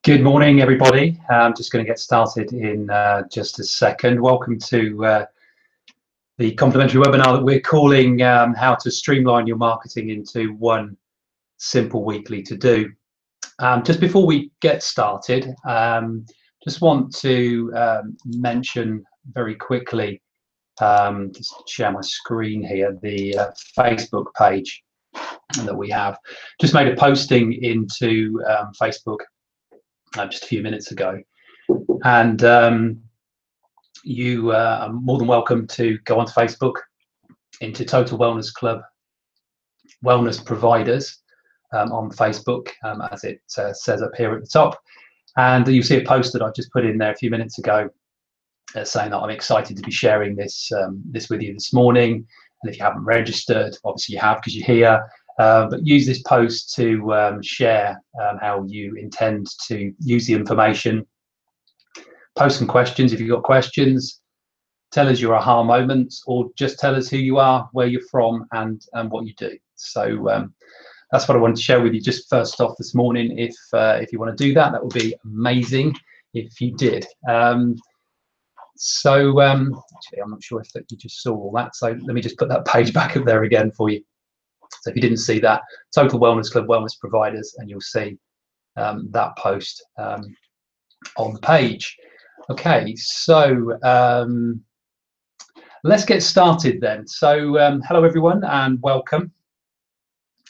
Good morning, everybody. I'm just going to get started in just a second. Welcome to the complimentary webinar that we're calling How to Streamline Your Marketing into One Simple Weekly To Do. Just before we get started, just want to mention very quickly, just share my screen here, the Facebook page that we have. Just made a posting into Facebook just a few minutes ago, and you are more than welcome to go onto Facebook into Total Wellness Club Wellness Providers on Facebook, as it says up here at the top, and you see a post that I just put in there a few minutes ago saying that I'm excited to be sharing this with you this morning. And if you haven't registered, obviously you have because you're here. But use this post to share how you intend to use the information. Post some questions if you've got questions. Tell us your aha moments, or just tell us who you are, where you're from, and what you do. So that's what I wanted to share with you just first off this morning. If you want to do that, that would be amazing if you did. Actually, I'm not sure if you just saw all that. So let me just put that page back up there again for you. So if you didn't see that, Total Wellness Club Wellness Providers, and you'll see that post on the page. Okay, so let's get started then. So hello everyone and welcome.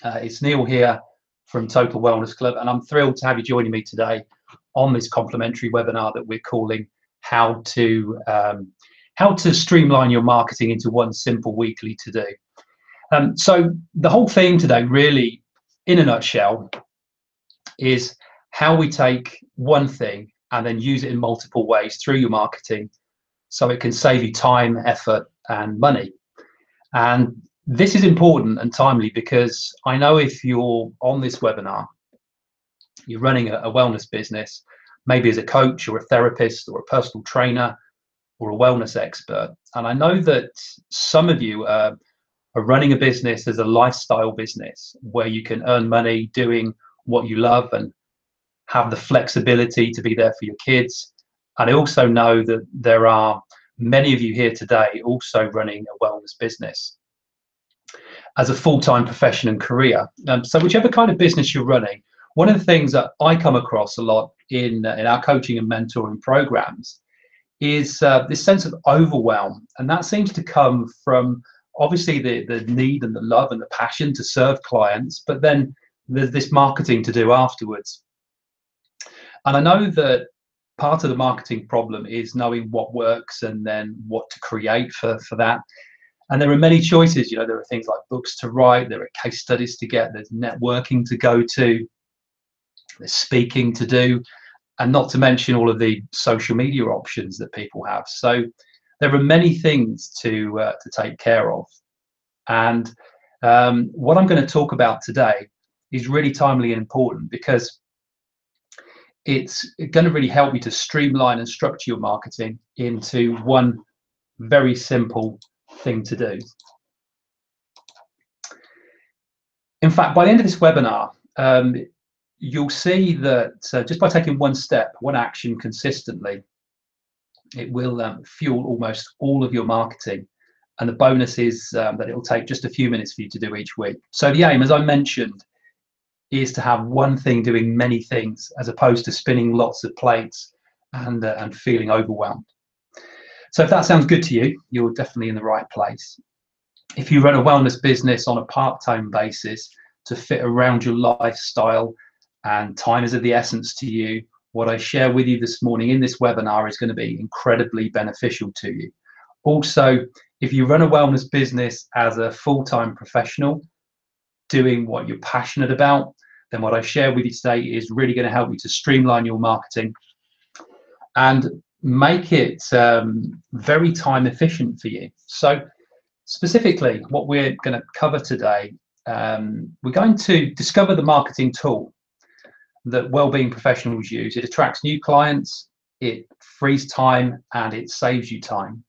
It's Neil here from Total Wellness Club, and I'm thrilled to have you joining me today on this complimentary webinar that we're calling How to Streamline Your Marketing into One Simple Weekly To Do. So the whole theme today, really, in a nutshell, is how we take one thing and then use it in multiple ways through your marketing so it can save you time, effort, and money. And this is important and timely because I know if you're on this webinar, you're running a wellness business, maybe as a coach or a therapist or a personal trainer or a wellness expert. And I know that some of you are running a business as a lifestyle business where you can earn money doing what you love and have the flexibility to be there for your kids. And I also know that there are many of you here today also running a wellness business as a full-time profession and career. So whichever kind of business you're running, one of the things that I come across a lot in our coaching and mentoring programs is this sense of overwhelm. And that seems to come from obviously the need and the love and the passion to serve clients, but then there's this marketing to do afterwards. And I know that part of the marketing problem is knowing what works and then what to create for that. And there are many choices. You know, there are things like books to write, there are case studies to get, there's networking to go to, there's speaking to do, and not to mention all of the social media options that people have. So there are many things to take care of. And what I'm going to talk about today is really timely and important because it's going to really help you to streamline and structure your marketing into one very simple thing to do. In fact, by the end of this webinar, you'll see that just by taking one step, one action consistently, it will fuel almost all of your marketing. And the bonus is that it will take just a few minutes for you to do each week. So the aim, as I mentioned, is to have one thing doing many things as opposed to spinning lots of plates and feeling overwhelmed. So if that sounds good to you, you're definitely in the right place. If you run a wellness business on a part-time basis to fit around your lifestyle and time is of the essence to you, what I share with you this morning in this webinar is going to be incredibly beneficial to you. Also, if you run a wellness business as a full-time professional doing what you're passionate about, then what I share with you today is really going to help you to streamline your marketing and make it very time efficient for you. So specifically, what we're going to cover today, we're going to discover the marketing tool that wellbeing professionals use. It attracts new clients, it frees time, and it saves you time.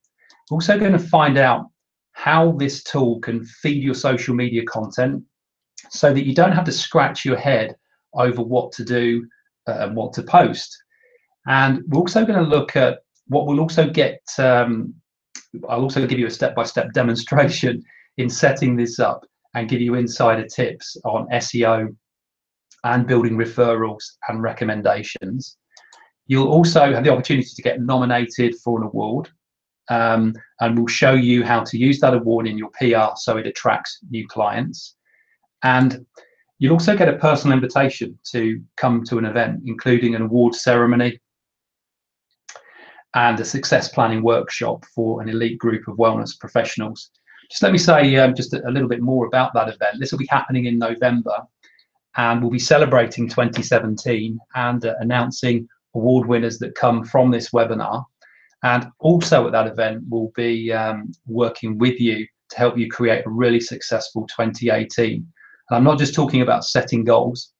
We're also going to find out how this tool can feed your social media content so that you don't have to scratch your head over what to do and what to post. And we're also going to look at what we'll also get. I'll also give you a step-by-step demonstration in setting this up and give you insider tips on SEO and building referrals and recommendations. You'll also have the opportunity to get nominated for an award, and we'll show you how to use that award in your PR so it attracts new clients. And you'll also get a personal invitation to come to an event, including an award ceremony and a success planning workshop for an elite group of wellness professionals. Just let me say just a little bit more about that event. This will be happening in November, and we'll be celebrating 2017 and announcing award winners that come from this webinar. And also at that event, we'll be working with you to help you create a really successful 2018. And I'm not just talking about setting goals.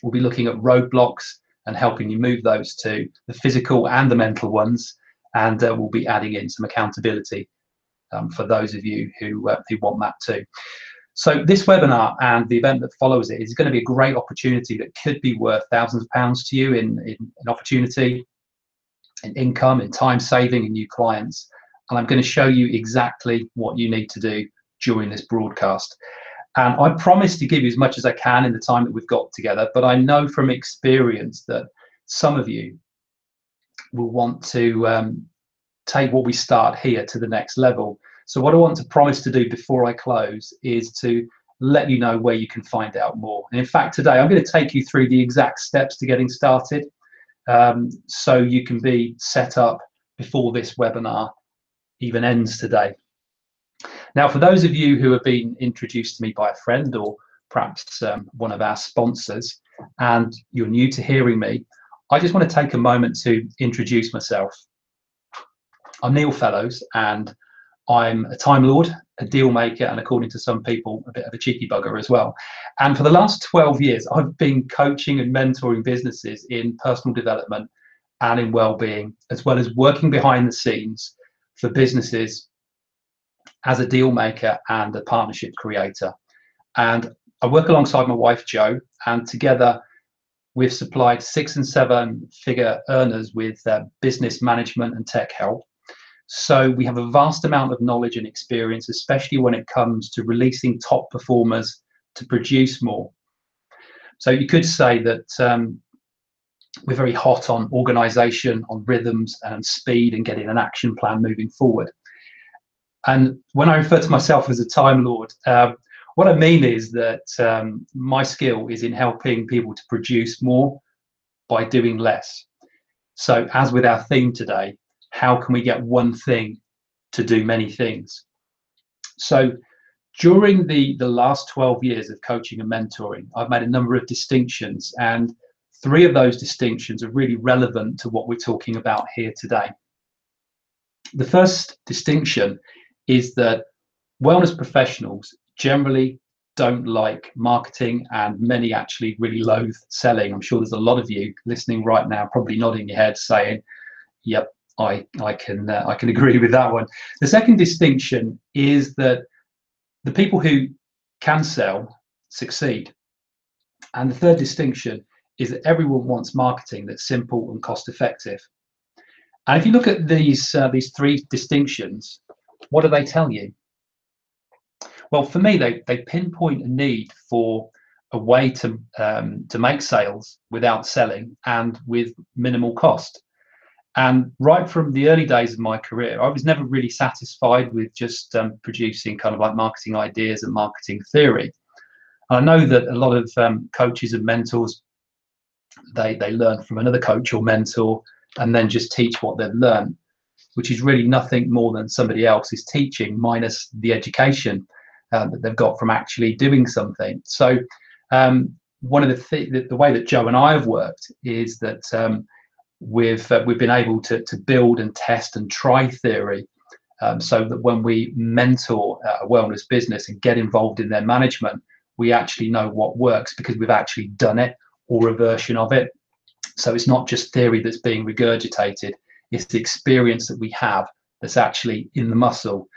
We'll be looking at roadblocks and helping you move those to the physical and the mental ones. And we'll be adding in some accountability for those of you who want that too. So this webinar and the event that follows it is going to be a great opportunity that could be worth thousands of pounds to you in opportunity, in income, in time saving, and new clients. And I'm going to show you exactly what you need to do during this broadcast. And I promise to give you as much as I can in the time that we've got together, but I know from experience that some of you will want to take what we start here to the next level. So what I want to promise to do before I close is to let you know where you can find out more. And in fact, today I'm going to take you through the exact steps to getting started, so you can be set up before this webinar even ends today. Now, for those of you who have been introduced to me by a friend or perhaps one of our sponsors, and you're new to hearing me, I just want to take a moment to introduce myself. I'm Neil Fellows, and I'm a Time Lord, a deal maker, and according to some people, a bit of a cheeky bugger as well. And for the last 12 years, I've been coaching and mentoring businesses in personal development and in well-being, as well as working behind the scenes for businesses as a deal maker and a partnership creator. And I work alongside my wife, Jo, and together we've supplied 6- and 7-figure earners with business management and tech help. So we have a vast amount of knowledge and experience, especially when it comes to releasing top performers to produce more. So you could say that we're very hot on organization, on rhythms and speed, and getting an action plan moving forward. And when I refer to myself as a Time Lord, what I mean is that my skill is in helping people to produce more by doing less. So as with our theme today, how can we get one thing to do many things? So during the last 12 years of coaching and mentoring, I've made a number of distinctions, and 3 of those distinctions are really relevant to what we're talking about here today. The first distinction is that wellness professionals generally don't like marketing, and many actually really loathe selling. I'm sure there's a lot of you listening right now probably nodding your head saying, yep, I can agree with that one. The second distinction is that the people who can sell succeed. And the third distinction is that everyone wants marketing that's simple and cost effective. And if you look at these 3 distinctions, what do they tell you? Well, for me, they pinpoint a need for a way to make sales without selling and with minimal cost. And right from the early days of my career, I was never really satisfied with just producing kind of like marketing ideas and marketing theory. And I know that a lot of coaches and mentors, they learn from another coach or mentor and then just teach what they've learned, which is really nothing more than somebody else is teaching minus the education that they've got from actually doing something. So one of the way that Jo and I have worked is that we've been able to build and test and try theory, so that when we mentor a wellness business and get involved in their management, we actually know what works because we've actually done it or a version of it. So it's not just theory that's being regurgitated, it's the experience that we have that's actually in the muscle.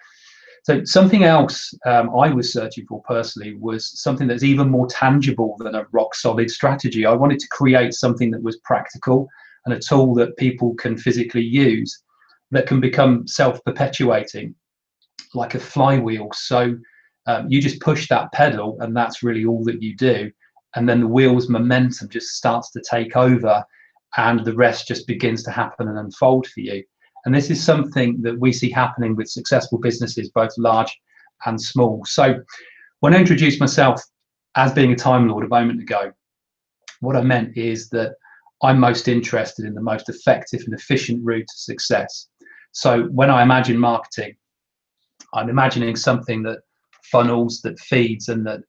So something else I was searching for personally was something that's even more tangible than a rock solid strategy. I wanted to create something that was practical and a tool that people can physically use that can become self-perpetuating, like a flywheel. So you just push that pedal and that's really all that you do. And then the wheel's momentum just starts to take over and the rest just begins to happen and unfold for you. And this is something that we see happening with successful businesses, both large and small. So when I introduced myself as being a Time Lord a moment ago, what I meant is that I'm most interested in the most effective and efficient route to success. So when I imagine marketing, I'm imagining something that funnels, that feeds, and that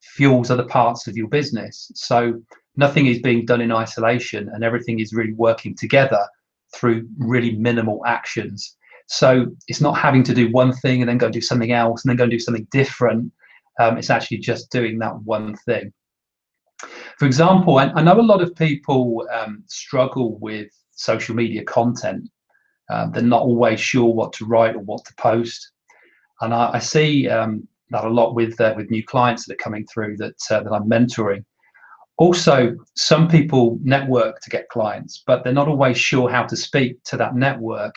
fuels other parts of your business. So nothing is being done in isolation and everything is really working together through really minimal actions. So it's not having to do one thing and then go and do something else and then go and do something different. It's actually just doing that one thing. For example, I know a lot of people struggle with social media content. They're not always sure what to write or what to post. And I see that a lot with new clients that are coming through that I'm mentoring. Also, some people network to get clients, but they're not always sure how to speak to that network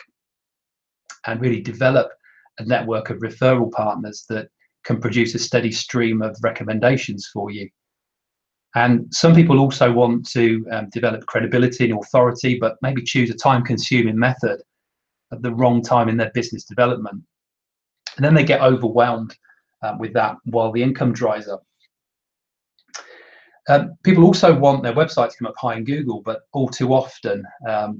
and really develop a network of referral partners that can produce a steady stream of recommendations for you. And some people also want to develop credibility and authority, but maybe choose a time-consuming method at the wrong time in their business development. And then they get overwhelmed with that while the income dries up. People also want their website to come up high in Google, but all too often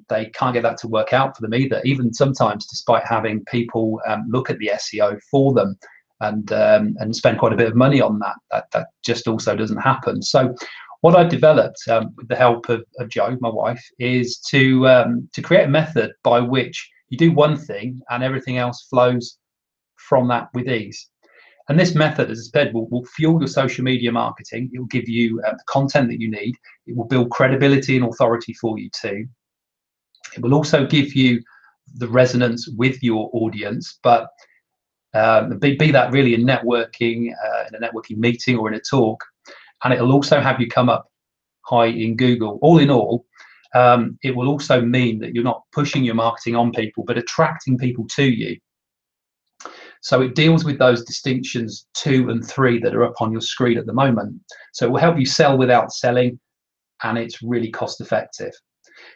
they can't get that to work out for them either, even sometimes despite having people look at the SEO for them and spend quite a bit of money on that. That just also doesn't happen. So what I developed with the help of Jo, my wife, is to create a method by which you do one thing and everything else flows from that with ease. And this method, as I said, will fuel your social media marketing. It will give you the content that you need. It will build credibility and authority for you too. It will also give you the resonance with your audience, but be that really in networking, in a networking meeting or in a talk. And it'll also have you come up high in Google. All in all, it will also mean that you're not pushing your marketing on people, but attracting people to you. So it deals with those distinctions 2 and 3 that are up on your screen at the moment. So it will help you sell without selling, and it's really cost effective.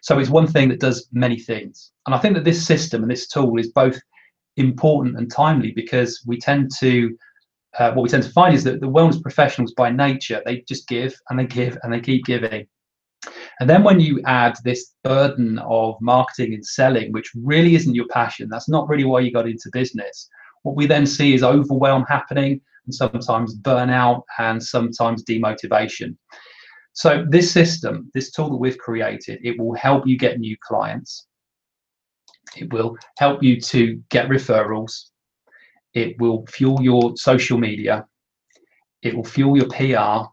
So it's one thing that does many things. And I think that this system and this tool is both important and timely, because we tend to, what we tend to find is that the wellness professionals by nature, they just give and they give and they keep giving. And then when you add this burden of marketing and selling, which really isn't your passion, that's not really why you got into business, what we then see is overwhelm happening and sometimes burnout and sometimes demotivation. So this system, this tool that we've created, it will help you get new clients. It will help you to get referrals. It will fuel your social media. It will fuel your PR.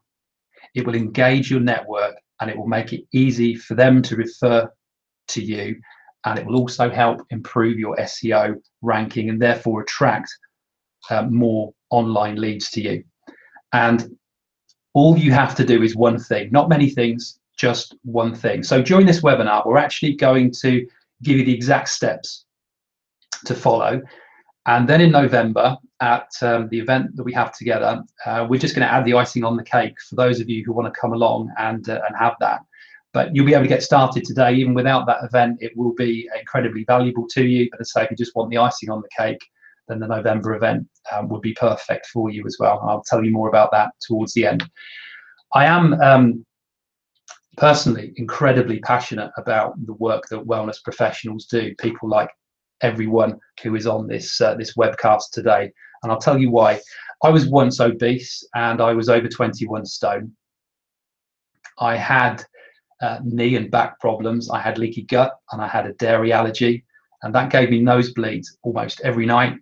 It will engage your network, and it will make it easy for them to refer to you. And it will also help improve your SEO ranking and therefore attract more online leads to you. And all you have to do is one thing, not many things, just one thing. So during this webinar, we're actually going to give you the exact steps to follow. And then in November at the event that we have together, we're just going to add the icing on the cake for those of you who want to come along and have that. But you'll be able to get started today. Even without that event, it will be incredibly valuable to you. But as I say, if you just want the icing on the cake, then the November event would be perfect for you as well. I'll tell you more about that towards the end. I am personally incredibly passionate about the work that wellness professionals do, people like everyone who is on this this webcast today. And I'll tell you why. I was once obese and I was over 21 stone. I had knee and back problems. I had leaky gut and I had a dairy allergy, and that gave me nosebleeds almost every night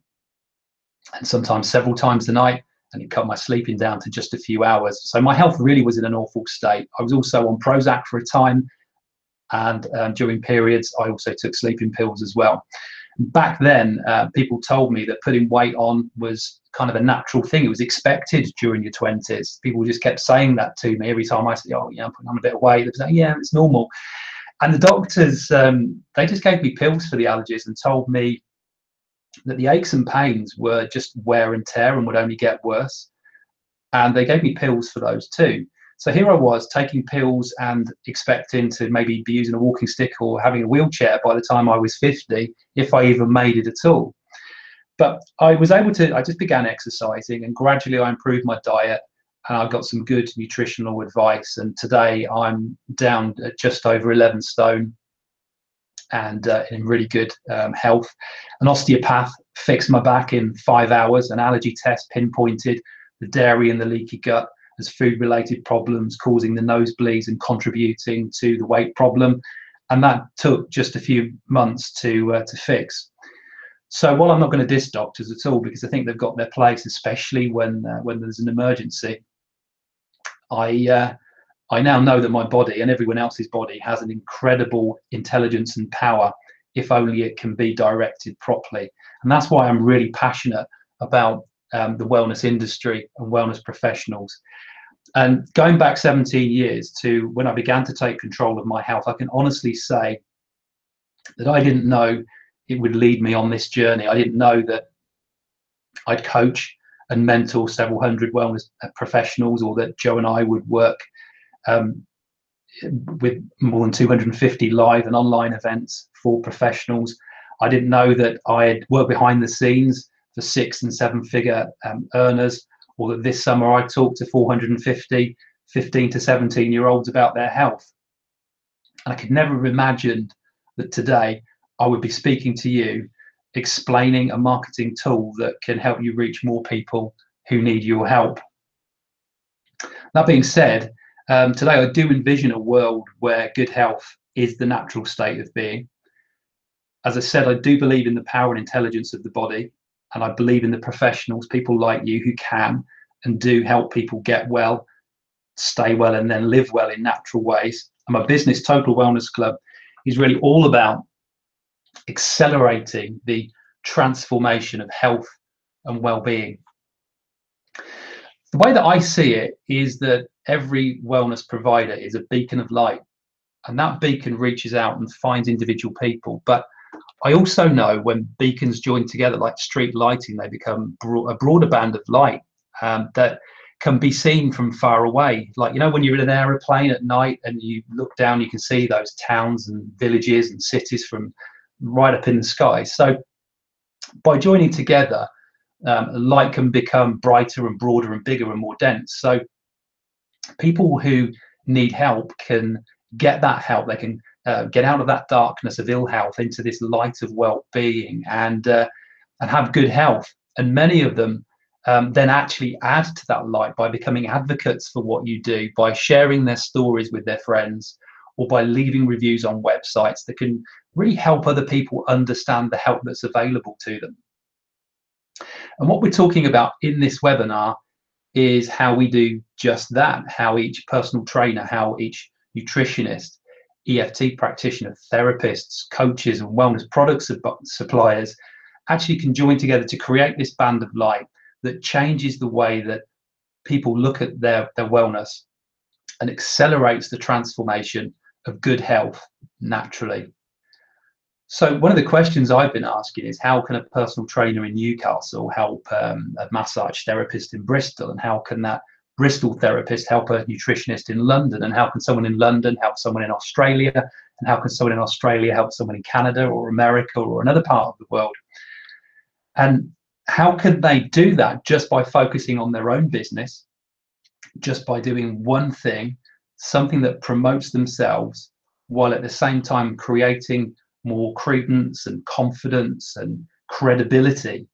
and sometimes several times a night, and it cut my sleeping down to just a few hours. So my health really was in an awful state. I was also on Prozac for a time, and during periods I also took sleeping pills as well. Back then, people told me that putting weight on was kind of a natural thing. It was expected during your 20s. People just kept saying that to me every time I said, oh, yeah, I'm putting on a bit of weight. They were saying, yeah, it's normal. And the doctors, they just gave me pills for the allergies and told me that the aches and pains were just wear and tear and would only get worse. And they gave me pills for those too. So here I was taking pills and expecting to maybe be using a walking stick or having a wheelchair by the time I was 50, if I even made it at all. But I was able to, I just began exercising, and gradually I improved my diet, and I got some good nutritional advice. And today I'm down at just over 11 stone and in really good health. An osteopath fixed my back in 5 hours. An allergy test pinpointed the dairy and the leaky gut as food-related problems causing the nosebleeds and contributing to the weight problem, and that took just a few months to fix. So while I'm not going to diss doctors at all, because I think they've got their place, especially when there's an emergency, I now know that my body and everyone else's body has an incredible intelligence and power if only it can be directed properly. And that's why I'm really passionate about the wellness industry and wellness professionals. And going back 17 years to when I began to take control of my health, I can honestly say that I didn't know it would lead me on this journey. I didn't know that I'd coach and mentor several hundred wellness professionals, or that Joe and I would work with more than 250 live and online events for professionals. I didn't know that I'd work behind the scenes for 6- and 7-figure earners, or that this summer I talked to 450 15 to 17-year-olds about their health. And I could never have imagined that today I would be speaking to you, explaining a marketing tool that can help you reach more people who need your help. That being said, today I do envision a world where good health is the natural state of being. As I said, I do believe in the power and intelligence of the body, and I believe in the professionals, people like you, who can and do help people get well, stay well, and then live well in natural ways. And my business, Total Wellness Club, is really all about accelerating the transformation of health and well-being. The way that I see it is that every wellness provider is a beacon of light, and that beacon reaches out and finds individual people. But I also know when beacons join together, like street lighting, they become a broader band of light that can be seen from far away. Like, you know, when you're in an aeroplane at night and you look down, you can see those towns and villages and cities from right up in the sky. So by joining together, light can become brighter and broader and bigger and more dense. So people who need help can get that help. They can get out of that darkness of ill health into this light of well-being and have good health. And many of them then actually add to that light by becoming advocates for what you do, by sharing their stories with their friends, or by leaving reviews on websites that can really help other people understand the help that's available to them. And what we're talking about in this webinar is how we do just that, how each personal trainer, how each nutritionist, EFT practitioner, therapists, coaches, and wellness product suppliers actually can join together to create this band of light that changes the way that people look at their wellness and accelerates the transformation of good health naturally. So one of the questions I've been asking is, how can a personal trainer in Newcastle help a massage therapist in Bristol, and how can that Bristol therapist help a nutritionist in London, and how can someone in London help someone in Australia, and how can someone in Australia help someone in Canada or America or another part of the world? And how can they do that just by focusing on their own business, just by doing one thing, something that promotes themselves, while at the same time creating more credence and confidence and credibility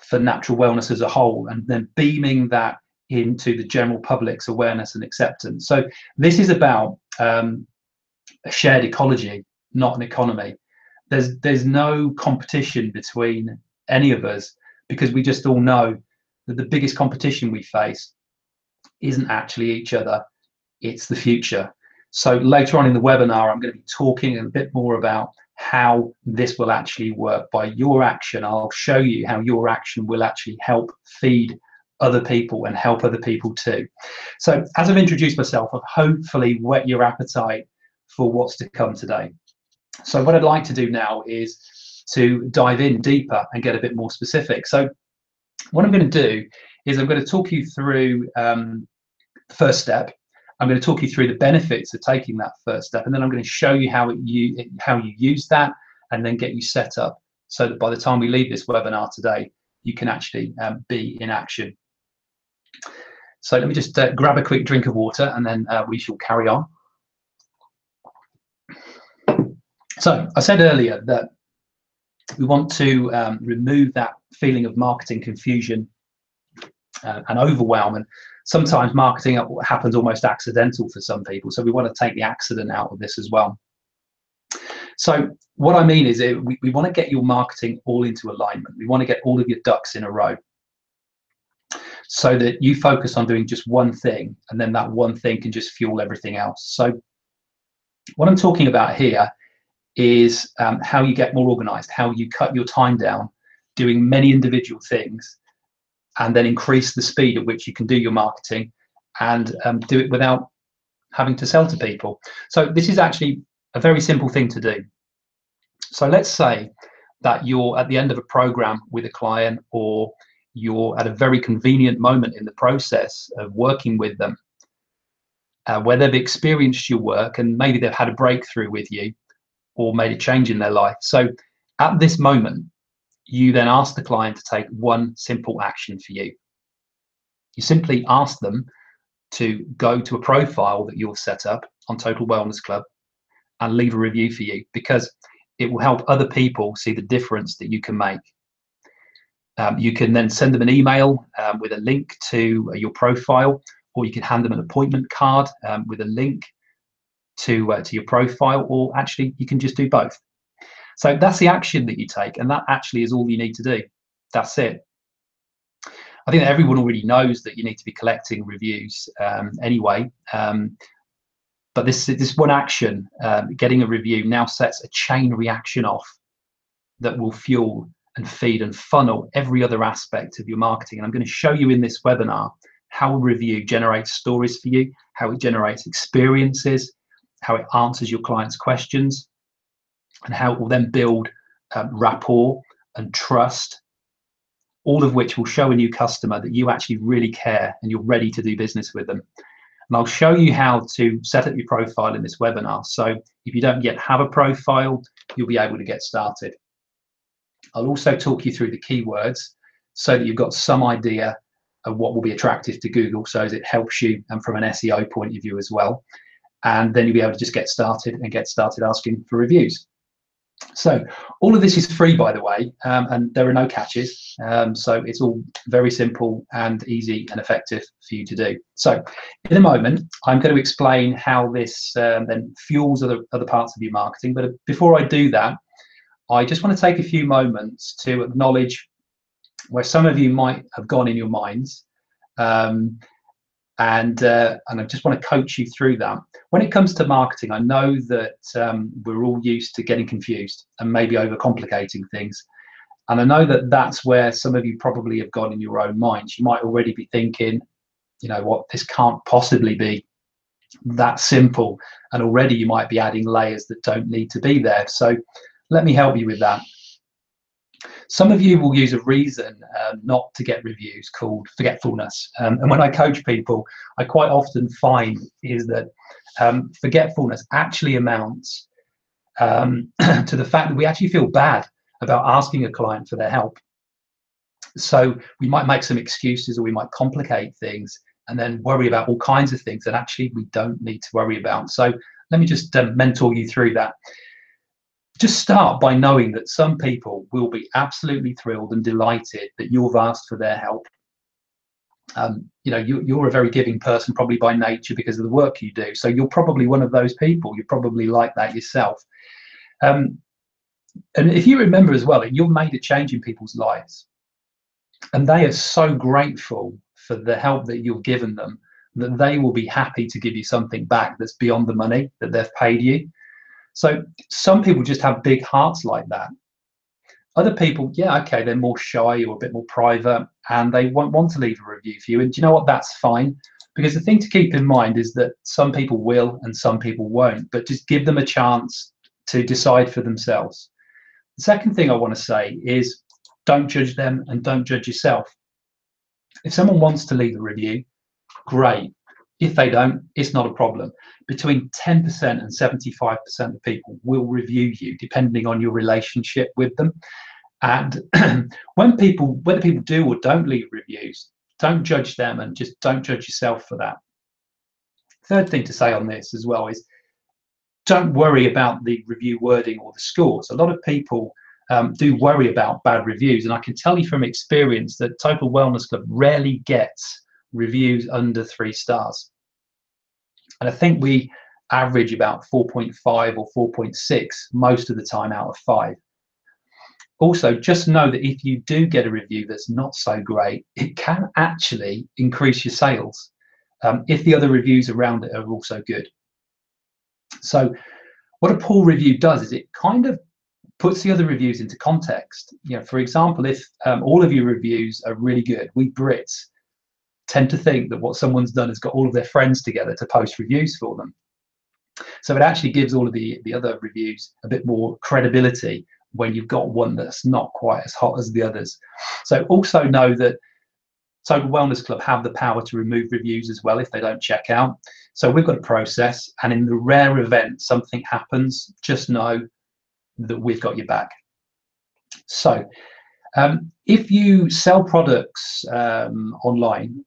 for natural wellness as a whole, and then beaming that into the general public's awareness and acceptance. So this is about a shared ecology, not an economy. There's no competition between any of us, because we just all know that the biggest competition we face isn't actually each other, it's the future. So later on in the webinar, I'm going to be talking a bit more about how this will actually work. By your action, I'll show you how your action will actually help feed other people and help other people too. So as I've introduced myself, I've hopefully whet your appetite for what's to come today. So what I'd like to do now is to dive in deeper and get a bit more specific. So what I'm going to do is I'm going to talk you through the first step. I'm going to talk you through the benefits of taking that first step, and then I'm going to show you how you use that, and then get you set up so that by the time we leave this webinar today, you can actually be in action. So let me just grab a quick drink of water, and then we shall carry on. So I said earlier that we want to remove that feeling of marketing confusion and overwhelm, and sometimes marketing happens almost accidental for some people, so we want to take the accident out of this as well. So what I mean is we want to get your marketing all into alignment. We want to get all of your ducks in a row so that you focus on doing just one thing, and then that one thing can just fuel everything else. So what I'm talking about here is how you get more organized, how you cut your time down doing many individual things, and then increase the speed at which you can do your marketing and do it without having to sell to people. So this is actually a very simple thing to do. So let's say that you're at the end of a program with a client, or you're at a very convenient moment in the process of working with them, where they've experienced your work and maybe they've had a breakthrough with you or made a change in their life. So at this moment, you then ask the client to take one simple action for you. You simply ask them to go to a profile that you've set up on Total Wellness Club and leave a review for you, because it will help other people see the difference that you can make. You can then send them an email with a link to your profile, or you can hand them an appointment card with a link to your profile, or actually you can just do both. So that's the action that you take, and that actually is all you need to do. That's it. I think that everyone already knows that you need to be collecting reviews anyway, but this one action, getting a review, now sets a chain reaction off that will fuel and feed and funnel every other aspect of your marketing. And I'm going to show you in this webinar how a review generates stories for you, how it generates experiences, how it answers your clients' questions, and how it will then build rapport and trust, all of which will show a new customer that you actually really care and you're ready to do business with them. And I'll show you how to set up your profile in this webinar. So if you don't yet have a profile, you'll be able to get started. I'll also talk you through the keywords so that you've got some idea of what will be attractive to Google, so as it helps you from an SEO point of view as well. And then you'll be able to just get started asking for reviews. So all of this is free, by the way, and there are no catches. So it's all very simple and easy and effective for you to do. So in a moment, I'm going to explain how this then fuels other parts of your marketing. But before I do that, I just want to take a few moments to acknowledge where some of you might have gone in your minds. And I just want to coach you through that. When it comes to marketing, I know that we're all used to getting confused and maybe overcomplicating things. And I know that that's where some of you probably have gone in your own minds. You might already be thinking, you know what, this can't possibly be that simple. And already you might be adding layers that don't need to be there. So let me help you with that. Some of you will use a reason not to get reviews called forgetfulness. And when I coach people, I quite often find is that forgetfulness actually amounts to the fact that we actually feel bad about asking a client for their help. So we might make some excuses, or we might complicate things and then worry about all kinds of things that actually we don't need to worry about. So let me just mentor you through that. Just start by knowing that some people will be absolutely thrilled and delighted that you've asked for their help. You know, you're a very giving person, probably by nature, because of the work you do. So you're probably one of those people. You're probably like that yourself. And if you remember as well, you've made a change in people's lives, and they are so grateful for the help that you've given them that they will be happy to give you something back that's beyond the money that they've paid you. So some people just have big hearts like that. Other people, yeah, okay, they're more shy or a bit more private, and they won't want to leave a review for you. And do you know what? That's fine. Because the thing to keep in mind is that some people will and some people won't, but just give them a chance to decide for themselves. The second thing I want to say is don't judge them and don't judge yourself. If someone wants to leave a review, great. If they don't, it's not a problem. Between 10% and 75% of people will review you, depending on your relationship with them. And whether people do or don't leave reviews, don't judge them and just don't judge yourself for that. Third thing to say on this as well is don't worry about the review wording or the scores. A lot of people do worry about bad reviews, and I can tell you from experience that Total Wellness Club rarely gets reviews under 3 stars. And I think we average about 4.5 or 4.6 most of the time out of 5. Also, just know that if you do get a review that's not so great, it can actually increase your sales if the other reviews around it are also good. So what a poor review does is it kind of puts the other reviews into context. For example, if all of your reviews are really good, we Brits tend to think that what someone's done is got all of their friends together to post reviews for them. So it actually gives all of the other reviews a bit more credibility when you've got one that's not quite as hot as the others. So also know that Total Wellness Club have the power to remove reviews as well if they don't check out. So we've got a process, and in the rare event something happens, just know that we've got your back. So if you sell products online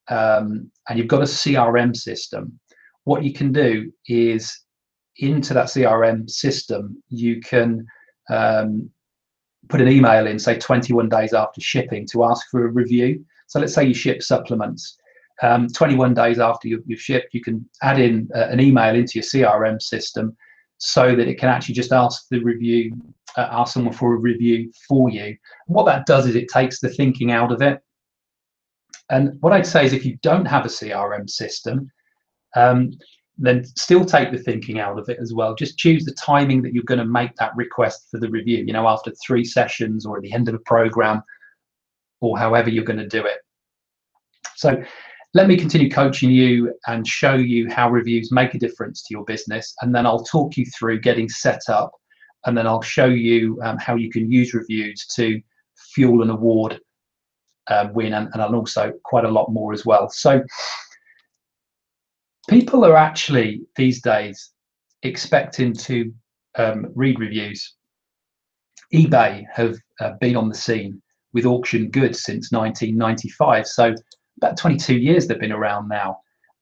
and you've got a CRM system, what you can do is into that CRM system, you can put an email in, say 21 days after shipping, to ask for a review. So let's say you ship supplements. 21 days after you've shipped, you can add in an email into your CRM system so that it can actually just ask someone for a review for you. What that does is it takes the thinking out of it. And what I'd say is if you don't have a CRM system, then still take the thinking out of it as well. Just choose the timing that you're going to make that request for the review, after 3 sessions or at the end of a program, or however you're going to do it. So let me continue coaching you and show you how reviews make a difference to your business, and then I'll talk you through getting set up, and then I'll show you how you can use reviews to fuel an award win, and also quite a lot more as well. So people are actually these days expecting to read reviews. eBay have been on the scene with auction goods since 1995. So about 22 years they've been around now.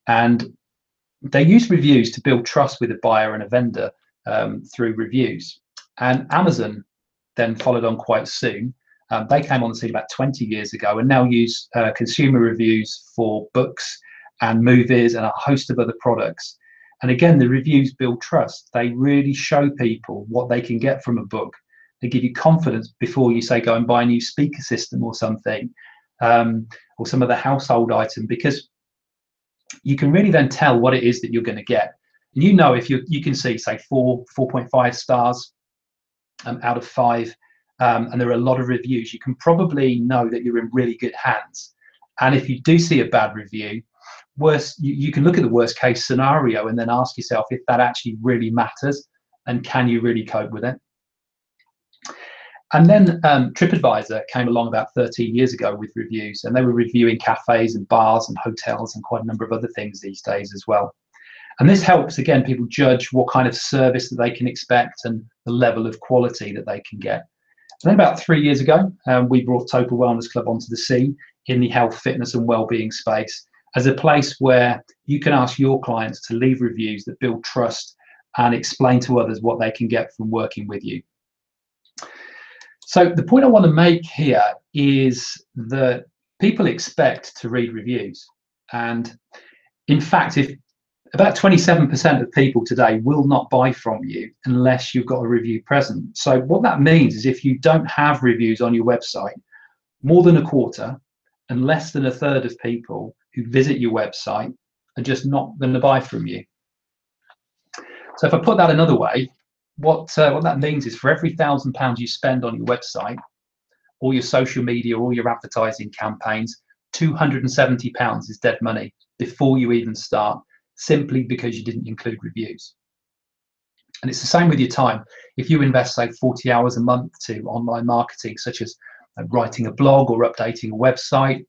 And they use reviews to build trust with a buyer and a vendor through reviews. And Amazon then followed on quite soon. They came on the scene about 20 years ago and now use consumer reviews for books and movies and a host of other products. And again, the reviews build trust. They really show people what they can get from a book. They give you confidence before you say go and buy a new speaker system or something, or some other household item, because you can really then tell what it is that you're going to get. And if you can see, say 4.5 stars out of 5, and there are a lot of reviews, you can probably know that you're in really good hands. And if you do see a bad review, you can look at the worst case scenario and then ask yourself if that actually really matters and can you really cope with it. And then TripAdvisor came along about 13 years ago with reviews, and they were reviewing cafes and bars and hotels and quite a number of other things these days as well. And this helps, again, people judge what kind of service that they can expect and the level of quality that they can get. And then about 3 years ago, we brought Total Wellness Club onto the scene in the health, fitness and wellbeing space as a place where you can ask your clients to leave reviews that build trust and explain to others what they can get from working with you. So the point I want to make here is that people expect to read reviews. And in fact, if about 27% of people today will not buy from you unless you've got a review present. So what that means is if you don't have reviews on your website, more than a quarter and less than a third of people who visit your website are just not going to buy from you. So if I put that another way, what that means is for every £1,000 you spend on your website, all your social media, all your advertising campaigns, £270 is dead money before you even start, simply because you didn't include reviews. And it's the same with your time. If you invest, say, 40 hours a month to online marketing, such as writing a blog or updating a website,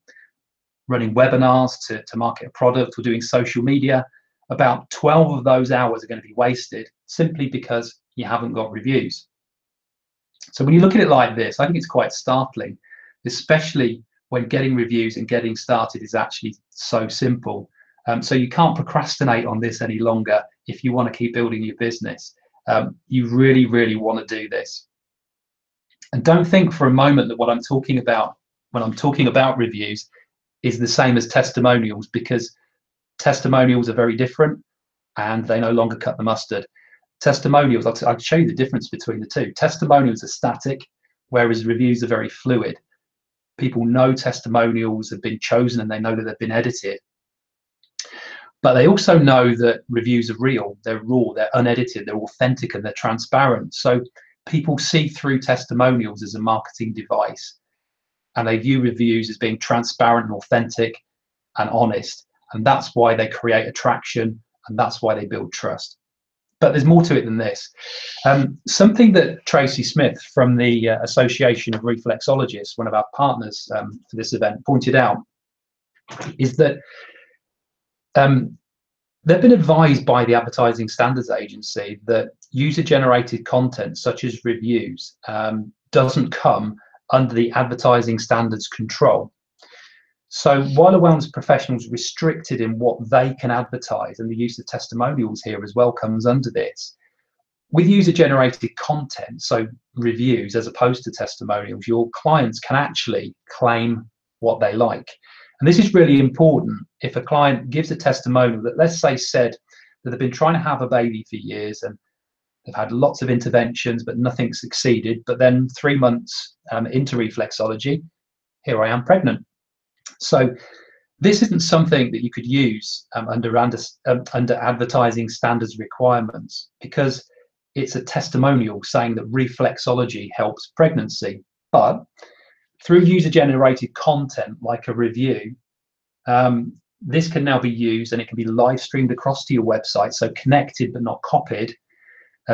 running webinars to market a product, or doing social media, about 12 of those hours are going to be wasted simply because you haven't got reviews. So when you look at it like this, I think it's quite startling, especially when getting reviews and getting started is actually so simple. So you can't procrastinate on this any longer if you want to keep building your business. You really, really want to do this. And don't think for a moment that what I'm talking about when I'm talking about reviews is the same as testimonials, because testimonials are very different and they no longer cut the mustard. Testimonials, I'll show you the difference between the two. Testimonials are static, whereas reviews are very fluid. People know testimonials have been chosen and they know that they've been edited. But they also know that reviews are real, they're raw, they're unedited, they're authentic, and they're transparent. So people see through testimonials as a marketing device, and they view reviews as being transparent and authentic and honest. And that's why they create attraction, and that's why they build trust. But there's more to it than this. Something that Tracy Smith from the Association of Reflexologists, one of our partners for this event, pointed out is that they've been advised by the Advertising Standards Agency that user-generated content, such as reviews, doesn't come under the advertising standards control. So while a wellness professional is restricted in what they can advertise, and the use of testimonials here as well comes under this, with user-generated content, so reviews as opposed to testimonials, your clients can actually claim what they like. And this is really important. If a client gives a testimonial that, let's say, said that they've been trying to have a baby for years and they've had lots of interventions but nothing succeeded, but then 3 months into reflexology, here I am pregnant. So this isn't something that you could use under advertising standards requirements, because it's a testimonial saying that reflexology helps pregnancy. But through user-generated content like a review, this can now be used, and it can be live streamed across to your website, so connected but not copied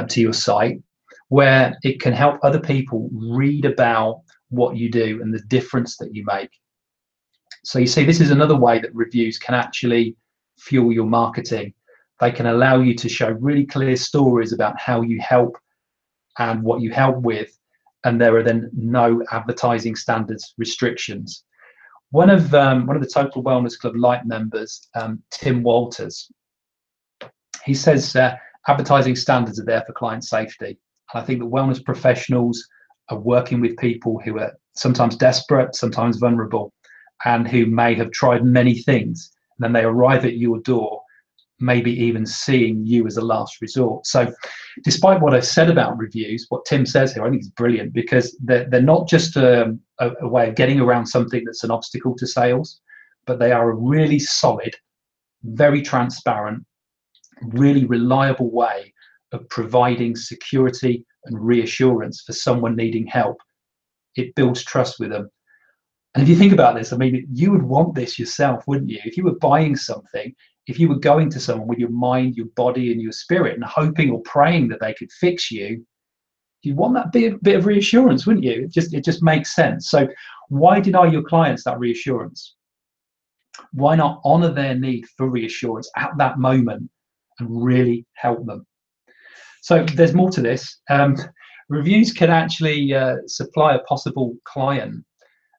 to your site, where it can help other people read about what you do and the difference that you make. So you see, this is another way that reviews can actually fuel your marketing. They can allow you to show really clear stories about how you help and what you help with, and there are then no advertising standards restrictions. One of the Total Wellness Club Light members, Tim Walters, he says advertising standards are there for client safety. And I think that wellness professionals are working with people who are sometimes desperate, sometimes vulnerable, and who may have tried many things, and then they arrive at your door, maybe even seeing you as a last resort. So despite what I've said about reviews, what Tim says here I think is brilliant, because they're not just a way of getting around something that's an obstacle to sales, but they are a really solid, very transparent, really reliable way of providing security and reassurance for someone needing help. It builds trust with them. And if you think about this, I mean, you would want this yourself, wouldn't you? If you were buying something, if you were going to someone with your mind, your body, and your spirit, and hoping or praying that they could fix you, you want that bit of reassurance, wouldn't you? It just makes sense. So why deny your clients that reassurance? Why not honor their need for reassurance at that moment and really help them? So there's more to this. Reviews can actually supply a possible client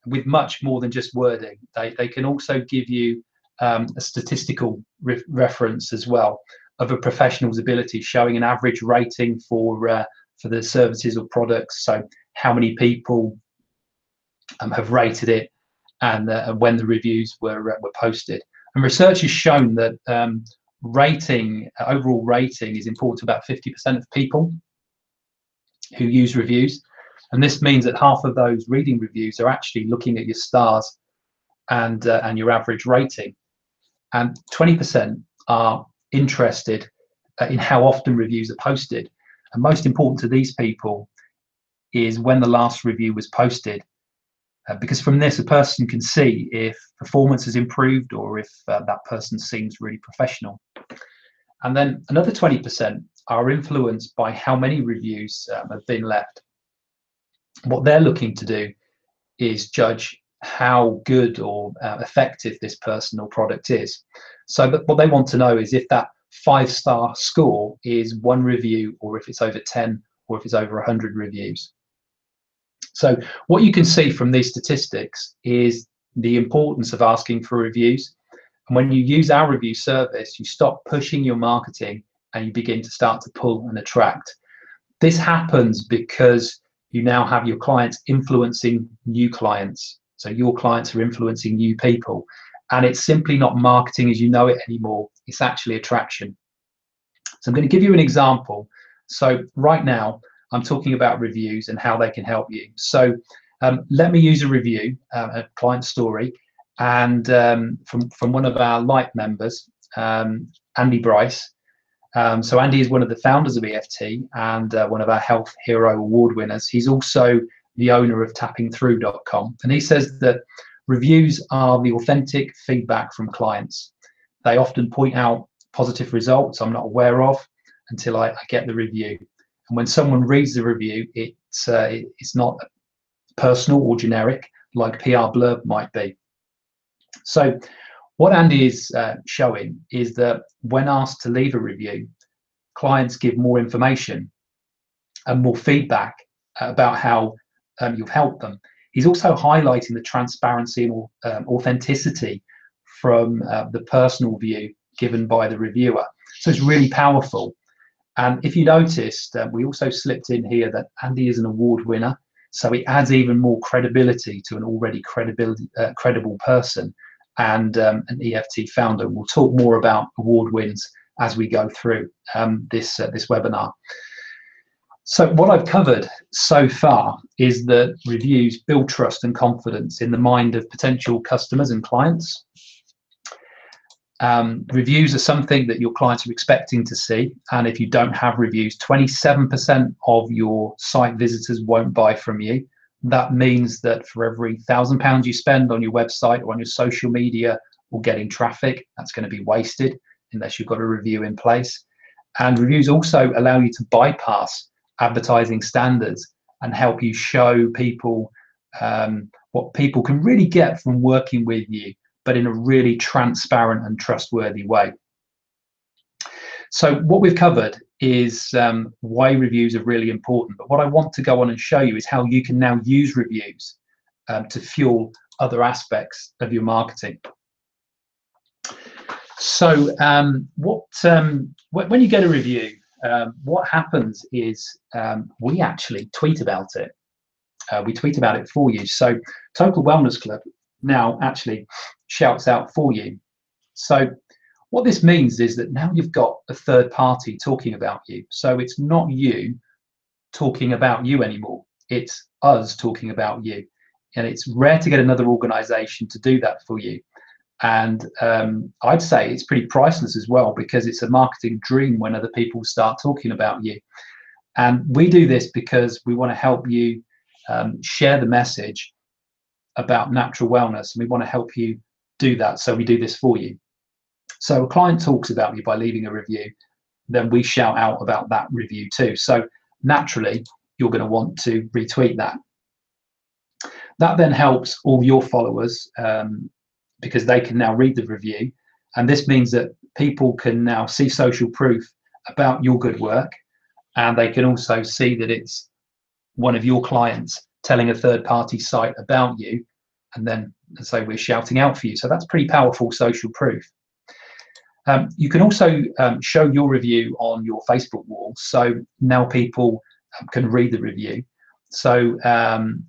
with much more than just wording. They can also give you a statistical reference as well of a professional's ability, showing an average rating for the services or products. So how many people have rated it, and when the reviews were posted. And research has shown that overall rating is important to about 50% of people who use reviews. And this means that half of those reading reviews are actually looking at your stars and your average rating. And 20% are interested in how often reviews are posted. And most important to these people is when the last review was posted, because from this a person can see if performance has improved or if that person seems really professional. And then another 20% are influenced by how many reviews have been left. What they're looking to do is judge how good or effective this person or product is. So what they want to know is if that 5-star score is 1 review, or if it's over 10, or if it's over 100 reviews. So what you can see from these statistics is the importance of asking for reviews. And when you use our review service, you stop pushing your marketing and you begin to start to pull and attract. This happens because you now have your clients influencing new clients. So your clients are influencing new people. And it's simply not marketing as you know it anymore. It's actually attraction. So I'm going to give you an example. So right now, I'm talking about reviews and how they can help you. So let me use a review, a client story, and from one of our Light members, Andy Bryce. So Andy is one of the founders of EFT and one of our Health Hero Award winners. He's also the owner of tappingthrough.com. And he says that reviews are the authentic feedback from clients. They often point out positive results I'm not aware of until I get the review. And when someone reads the review, it's not personal or generic like PR blurb might be. So what Andy is showing is that when asked to leave a review, clients give more information and more feedback about how you've helped them. He's also highlighting the transparency and authenticity from the personal view given by the reviewer. So it's really powerful. And if you noticed, we also slipped in here that Andy is an award winner, so it adds even more credibility to an already credible person and an EFT founder. We'll talk more about award wins as we go through this webinar. So what I've covered so far is that reviews build trust and confidence in the mind of potential customers and clients. Reviews are something that your clients are expecting to see, and if you don't have reviews, 27% of your site visitors won't buy from you. That means that for every £1,000 you spend on your website or on your social media or getting traffic, that's going to be wasted unless you've got a review in place. And reviews also allow you to bypass advertising standards and help you show people what people can really get from working with you, but in a really transparent and trustworthy way. So what we've covered is why reviews are really important. But what I want to go on and show you is how you can now use reviews to fuel other aspects of your marketing. So when you get a review, what happens is we actually tweet about it. We tweet about it for you. So Total Wellness Club now actually shouts out for you. So what this means is that now you've got a third party talking about you. So it's not you talking about you anymore. It's us talking about you. And it's rare to get another organization to do that for you. And I'd say it's pretty priceless as well, because it's a marketing dream when other people start talking about you. And we do this because we want to help you share the message about natural wellness, and we want to help you do that. So we do this for you. So a client talks about you by leaving a review, then we shout out about that review too. So naturally, you're going to want to retweet that. That then helps all your followers because they can now read the review. And this means that people can now see social proof about your good work. And they can also see that it's one of your clients telling a third-party site about you. And then, let's say, we're shouting out for you. So that's pretty powerful social proof. You can also show your review on your Facebook wall. So now people can read the review. So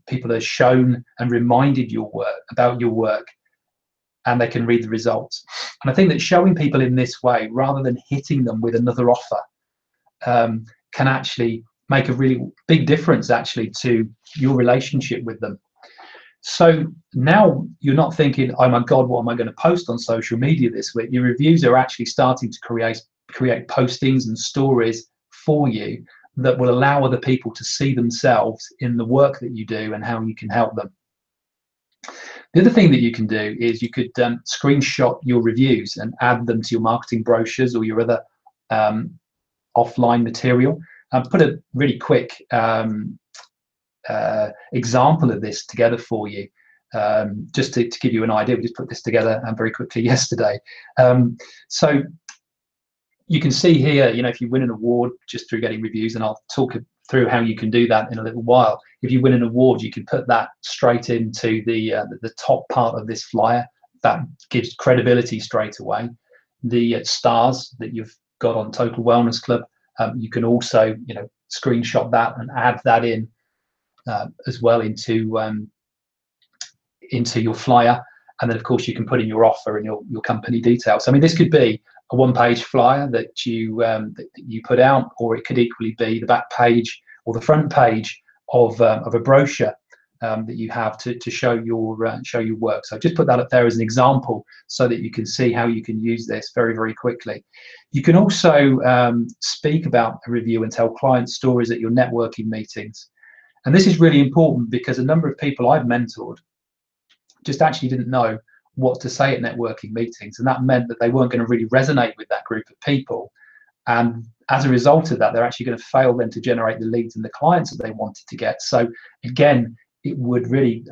people are shown and reminded about your work, and they can read the results. And I think that showing people in this way, rather than hitting them with another offer, can actually make a really big difference actually to your relationship with them. So now you're not thinking, oh my God, what am I going to post on social media this week? Your reviews are actually starting to create postings and stories for you that will allow other people to see themselves in the work that you do and how you can help them. The other thing that you can do is you could screenshot your reviews and add them to your marketing brochures or your other offline material. Put a really quick example of this together for you, just to give you an idea. We just put this together very quickly yesterday. So you can see here, if you win an award just through getting reviews, and I'll talk through how you can do that in a little while. If you win an award, you can put that straight into the top part of this flyer. That gives credibility straight away. The stars that you've got on Total Wellness Club, you can also screenshot that and add that in as well into your flyer. And then of course you can put in your offer and your company details. I mean, this could be a one-page flyer that you put out, or it could equally be the back page or the front page of a brochure that you have to show your work. So just put that up there as an example so that you can see how you can use this very, very quickly. You can also speak about a review and tell client stories at your networking meetings. And this is really important because a number of people I've mentored just actually didn't know what to say at networking meetings, and that meant that they weren't going to really resonate with that group of people, and as a result of that they're actually going to fail then to generate the leads and the clients that they wanted to get. So again, it would really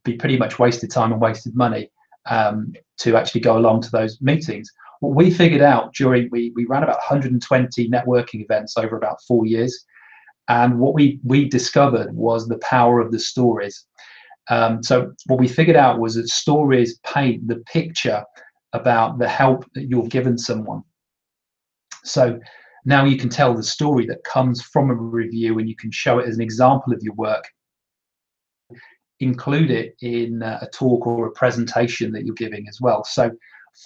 be pretty much wasted time and wasted money to actually go along to those meetings. What we figured out during, we ran about 120 networking events over about 4 years, and what we discovered was the power of the stories. So what we figured out was that stories paint the picture about the help that you've given someone. So now you can tell the story that comes from a review, and you can show it as an example of your work. Include it in a talk or a presentation that you're giving as well. So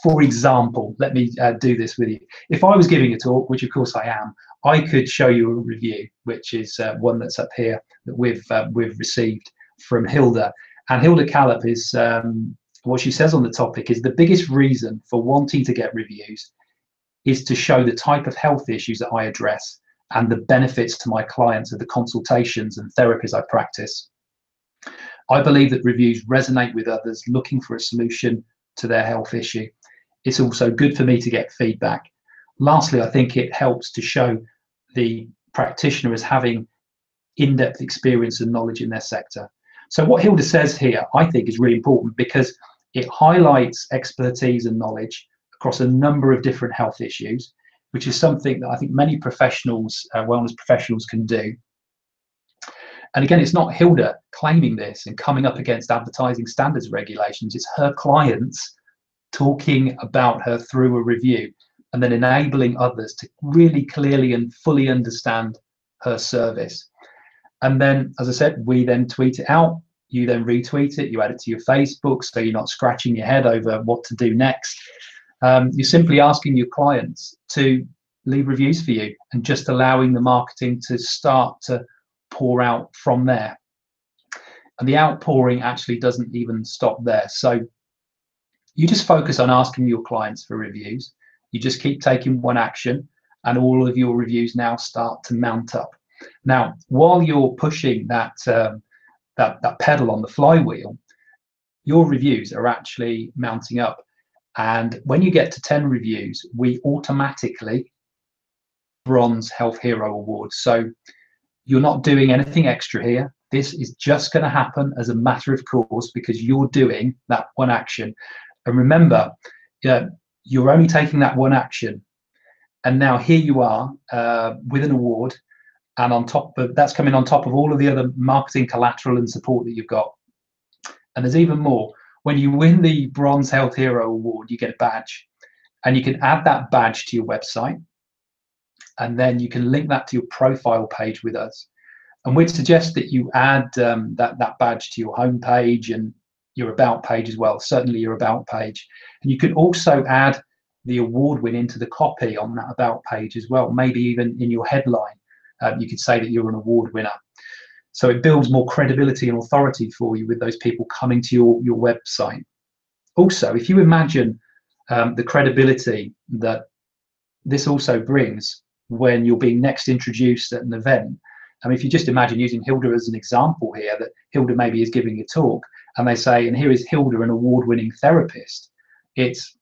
for example, let me do this with you. If I was giving a talk, which of course I am, I could show you a review, which is one that's up here that we've received from Hilda. And Hilda Callop is, what she says on the topic is, the biggest reason for wanting to get reviews is to show the type of health issues that I address and the benefits to my clients of the consultations and therapies I practice. I believe that reviews resonate with others looking for a solution to their health issue. It's also good for me to get feedback. Lastly, I think it helps to show the practitioner as having in-depth experience and knowledge in their sector. So what Hilda says here, I think, is really important because it highlights expertise and knowledge across a number of different health issues, which is something that I think many professionals, wellness professionals, can do. And again, it's not Hilda claiming this and coming up against advertising standards regulations. It's her clients talking about her through a review and then enabling others to really clearly and fully understand her service. And then, as I said, we then tweet it out. You then retweet it. You add it to your Facebook, so you're not scratching your head over what to do next. You're simply asking your clients to leave reviews for you and just allowing the marketing to start to pour out from there. And the outpouring actually doesn't even stop there. So you just focus on asking your clients for reviews. You just keep taking one action, and all of your reviews now start to mount up. Now, while you're pushing that pedal on the flywheel, your reviews are actually mounting up. And when you get to 10 reviews, we automatically Bronze Health Hero Award. So you're not doing anything extra here. This is just going to happen as a matter of course because you're doing that one action. And remember, you're only taking that one action. And now here you are with an award. And on top of that's coming on top of all of the other marketing collateral and support that you've got. And there's even more. When you win the Bronze Health Hero Award, you get a badge, and you can add that badge to your website, and then you can link that to your profile page with us. And we'd suggest that you add that badge to your homepage and your about page as well. Certainly your about page, and you can also add the award win into the copy on that about page as well. Maybe even in your headline. You could say that you're an award winner. So it builds more credibility and authority for you with those people coming to your website. Also, if you imagine the credibility that this also brings when you're being next introduced at an event. I mean, if you just imagine using Hilda as an example here, that Hilda maybe is giving a talk and they say, and here is Hilda, an award-winning therapist. It's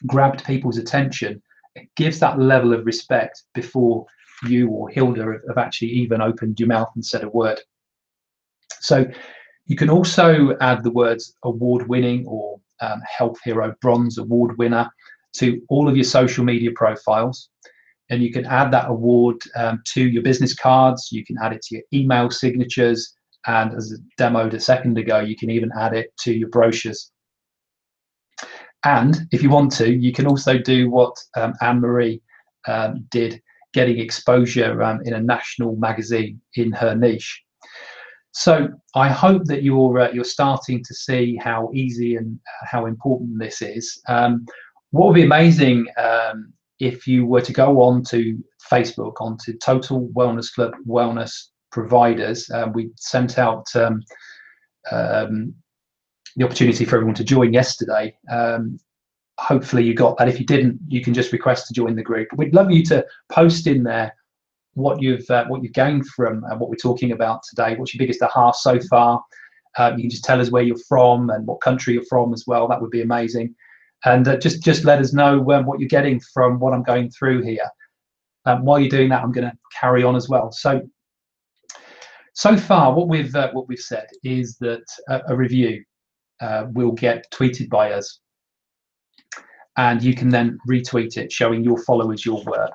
grabbed people's attention. It gives that level of respect before you or Hilda have actually even opened your mouth and said a word. So you can also add the words award-winning or Health Hero Bronze Award winner to all of your social media profiles. And you can add that award to your business cards. You can add it to your email signatures. And as I demoed a second ago, you can even add it to your brochures. And if you want to, you can also do what Anne-Marie did, getting exposure in a national magazine in her niche. So I hope that you're starting to see how easy and how important this is. What would be amazing if you were to go on to Facebook, onto Total Wellness Club Wellness Providers. We sent out the opportunity for everyone to join yesterday. Hopefully you got that. If you didn't, you can just request to join the group. We'd love you to post in there what you've gained from what we're talking about today. What's your biggest aha so far? You can just tell us where you're from and what country you're from as well. That would be amazing. And just let us know what you're getting from what I'm going through here. While you're doing that, I'm going to carry on as well. So far, what we've said is that a review will get tweeted by us, and you can then retweet it, showing your followers your work.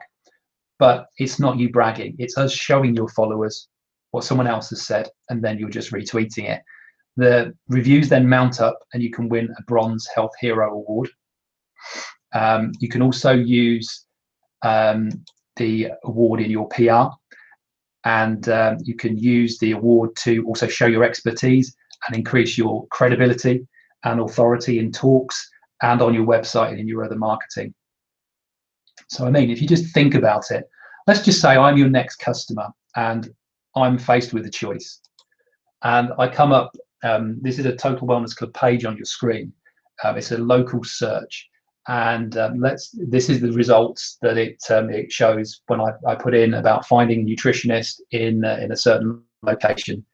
But it's not you bragging; it's us showing your followers what someone else has said, and then you're just retweeting it. The reviews then mount up, and you can win a Bronze Health Hero Award. You can also use the award in your PR, and you can use the award to also show your expertise and increase your credibility and authority in talks and on your website and in your other marketing. So I mean, if you just think about it, let's just say I'm your next customer and I'm faced with a choice, and I come up, this is a Total Wellness Club page on your screen. It's a local search, and this is the results that it shows when I put in about finding a nutritionist in a certain location.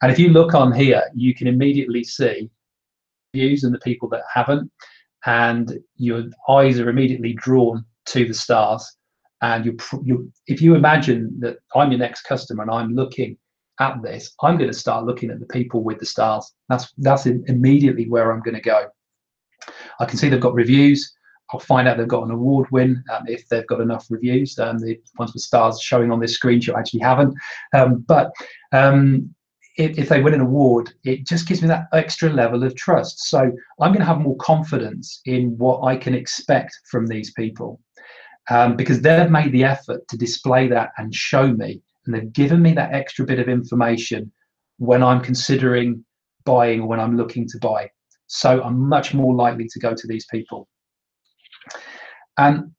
And if you look on here, you can immediately see views and the people that haven't, and your eyes are immediately drawn to the stars. And if you imagine that I'm your next customer and I'm looking at this, I'm going to start looking at the people with the stars. That's immediately where I'm going to go. I can see they've got reviews. I'll find out they've got an award win if they've got enough reviews. The ones with stars showing on this screenshot actually haven't. But if they win an award, it just gives me that extra level of trust. So I'm going to have more confidence in what I can expect from these people, because they've made the effort to display that and show me, and they've given me that extra bit of information when I'm considering buying or when I'm looking to buy. So I'm much more likely to go to these people. And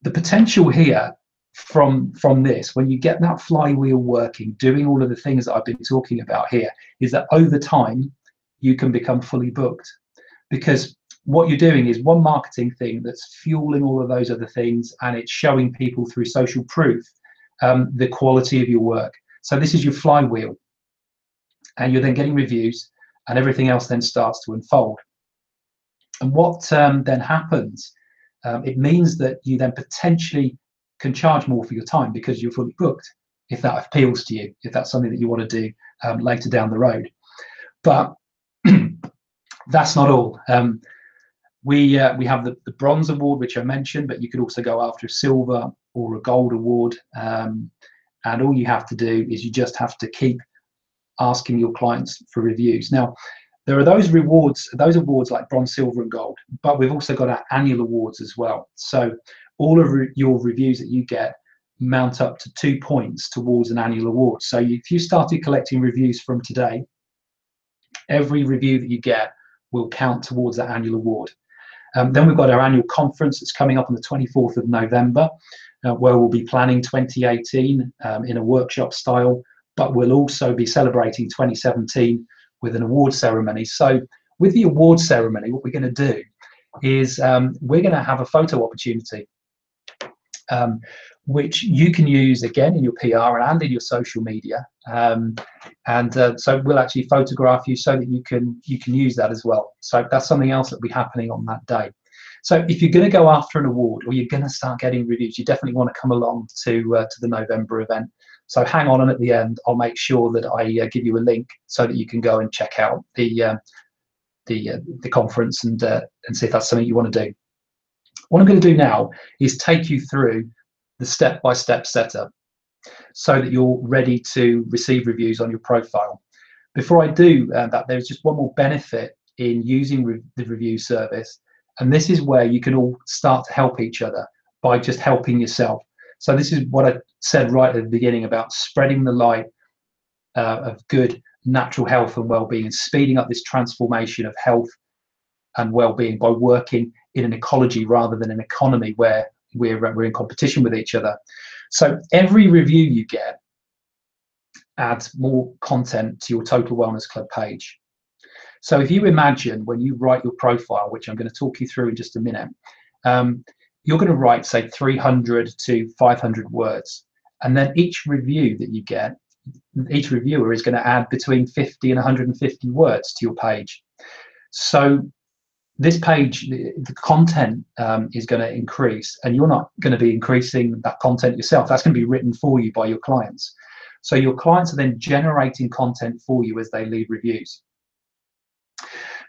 the potential here from this, when you get that flywheel working, doing all of the things that I've been talking about here, is that over time you can become fully booked, because what you're doing is one marketing thing that's fueling all of those other things, and it's showing people through social proof the quality of your work. So this is your flywheel, and you're then getting reviews, and everything else then starts to unfold. And what then happens, it means that you then potentially can charge more for your time because you're fully booked, if that appeals to you, if that's something that you want to do later down the road. But that's not all. We have the Bronze Award, which I mentioned, but you could also go after a Silver or a Gold Award. And all you have to do is you just have to keep asking your clients for reviews. Now, there are those awards like Bronze, Silver, and Gold, but we've also got our annual awards as well. So all of your reviews that you get mount up to 2 points towards an annual award. So if you started collecting reviews from today, every review that you get will count towards that annual award. Then we've got our annual conference that's coming up on the 24th of November, where we'll be planning 2018 in a workshop style, but we'll also be celebrating 2017 with an award ceremony. So with the award ceremony, what we're going to do is we're going to have a photo opportunity. which you can use again in your PR and in your social media. So we'll actually photograph you so that you can use that as well. So that's something else that'll be happening on that day. So if you're going to go after an award, or you're going to start getting reviews, you definitely want to come along to the November event. So hang on, and at the end, I'll make sure that I give you a link so that you can go and check out the conference and see if that's something you want to do. What I'm going to do now is take you through the step-by-step setup so that you're ready to receive reviews on your profile. Before I do that, there's just one more benefit in using the review service, and this is where you can all start to help each other by just helping yourself. So this is what I said right at the beginning about spreading the light of good natural health and well-being, and speeding up this transformation of health and well-being by working in an ecology rather than an economy where we're in competition with each other. So every review you get adds more content to your Total Wellness Club page. So if you imagine when you write your profile, which I'm going to talk you through in just a minute, you're going to write, say, 300 to 500 words. And then each review that you get, each reviewer is going to add between 50 and 150 words to your page. So this page, the content is going to increase, and you're not going to be increasing that content yourself. That's going to be written for you by your clients. So your clients are then generating content for you as they leave reviews.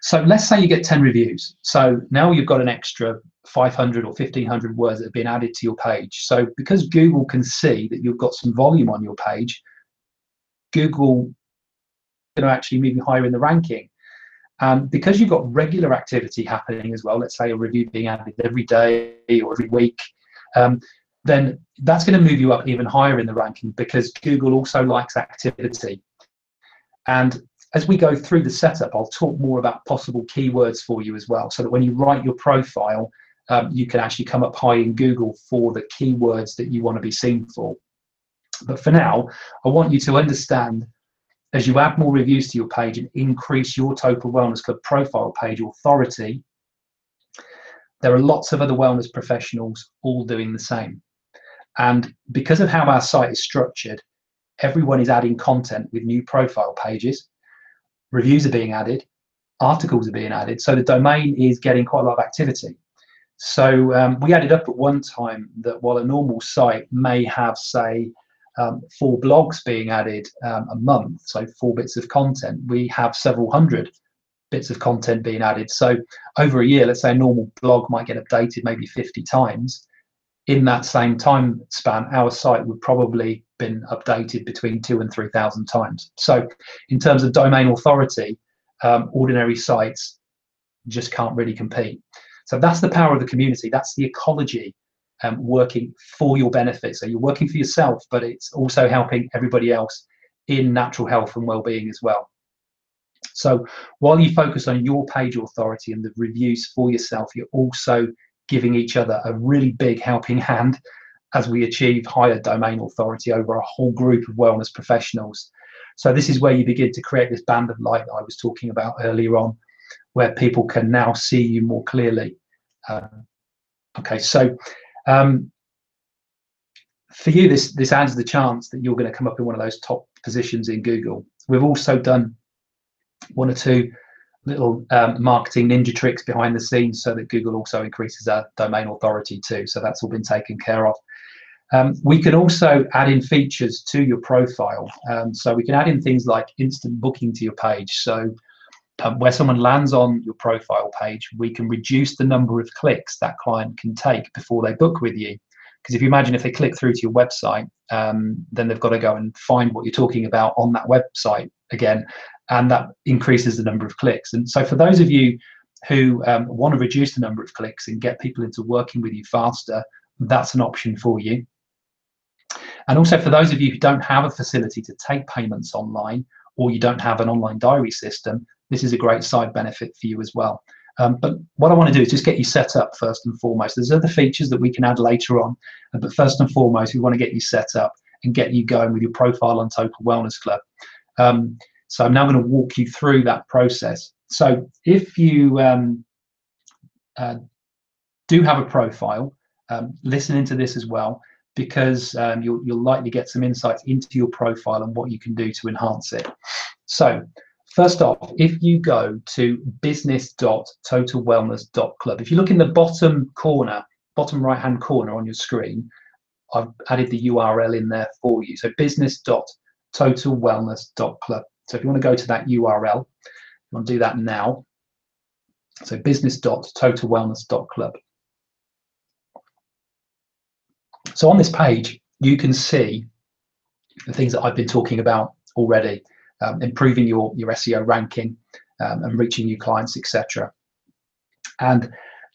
So let's say you get 10 reviews. So now you've got an extra 500 or 1,500 words that have been added to your page. So because Google can see that you've got some volume on your page, Google is going to actually move you higher in the ranking. Because you've got regular activity happening as well, let's say a review being added every day or every week, then that's going to move you up even higher in the ranking, because Google also likes activity. And as we go through the setup, I'll talk more about possible keywords for you as well, so that when you write your profile, you can actually come up high in Google for the keywords that you want to be seen for. But for now, I want you to understand, as you add more reviews to your page and increase your Total Wellness Club profile page authority, there are lots of other wellness professionals all doing the same. And because of how our site is structured, everyone is adding content with new profile pages, reviews are being added, articles are being added, so the domain is getting quite a lot of activity. So we added up at one time that while a normal site may have, say, 4 blogs being added a month, so 4 bits of content, we have several hundred bits of content being added. So over a year, let's say a normal blog might get updated maybe 50 times. In that same time span, our site would probably been updated between 2,000 and 3,000 times. So in terms of domain authority, ordinary sites just can't really compete. So that's the power of the community. That's the ecology working for your benefit. So you're working for yourself, but it's also helping everybody else in natural health and well-being as well. So while you focus on your page authority and the reviews for yourself, you're also giving each other a really big helping hand as we achieve higher domain authority over a whole group of wellness professionals. So this is where you begin to create this band of light that I was talking about earlier on, where people can now see you more clearly. Okay, so for you, this adds the chance that you're going to come up in one of those top positions in Google. We've also done 1 or 2 little marketing ninja tricks behind the scenes so that Google also increases our domain authority too. So that's all been taken care of. We can also add in features to your profile. So we can add in things like instant booking to your page. So where someone lands on your profile page, we can reduce the number of clicks that client can take before they book with you. Because if you imagine if they click through to your website, then they've got to go and find what you're talking about on that website again, and that increases the number of clicks. And so for those of you who want to reduce the number of clicks and get people into working with you faster, that's an option for you. And also for those of you who don't have a facility to take payments online, or you don't have an online diary system, this is a great side benefit for you as well. But what I want to do is just get you set up first and foremost. There's other features that we can add later on, but first and foremost, we want to get you set up and get you going with your profile on Total Wellness Club. So I'm now going to walk you through that process. So if you do have a profile, listening to this as well, because you'll likely get some insights into your profile and what you can do to enhance it. So first off, if you go to business.totalwellness.club, if you look in the bottom right hand corner on your screen, I've added the URL in there for you. So business.totalwellness.club. So if you want to go to that URL, you want to do that now. So business.totalwellness.club. So on this page, you can see the things that I've been talking about already, improving your SEO ranking and reaching new clients, etc. And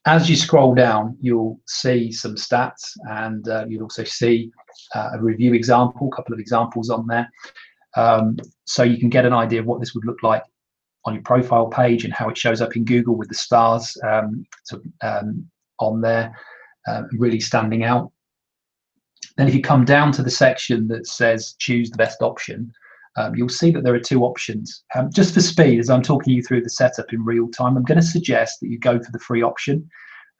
as you scroll down, you'll see some stats, and you'll also see a review example, a couple of examples on there. So you can get an idea of what this would look like on your profile page and how it shows up in Google with the stars on there, really standing out. Then if you come down to the section that says choose the best option, you'll see that there are two options. Just for speed, as I'm talking you through the setup in real time, I'm going to suggest that you go for the free option,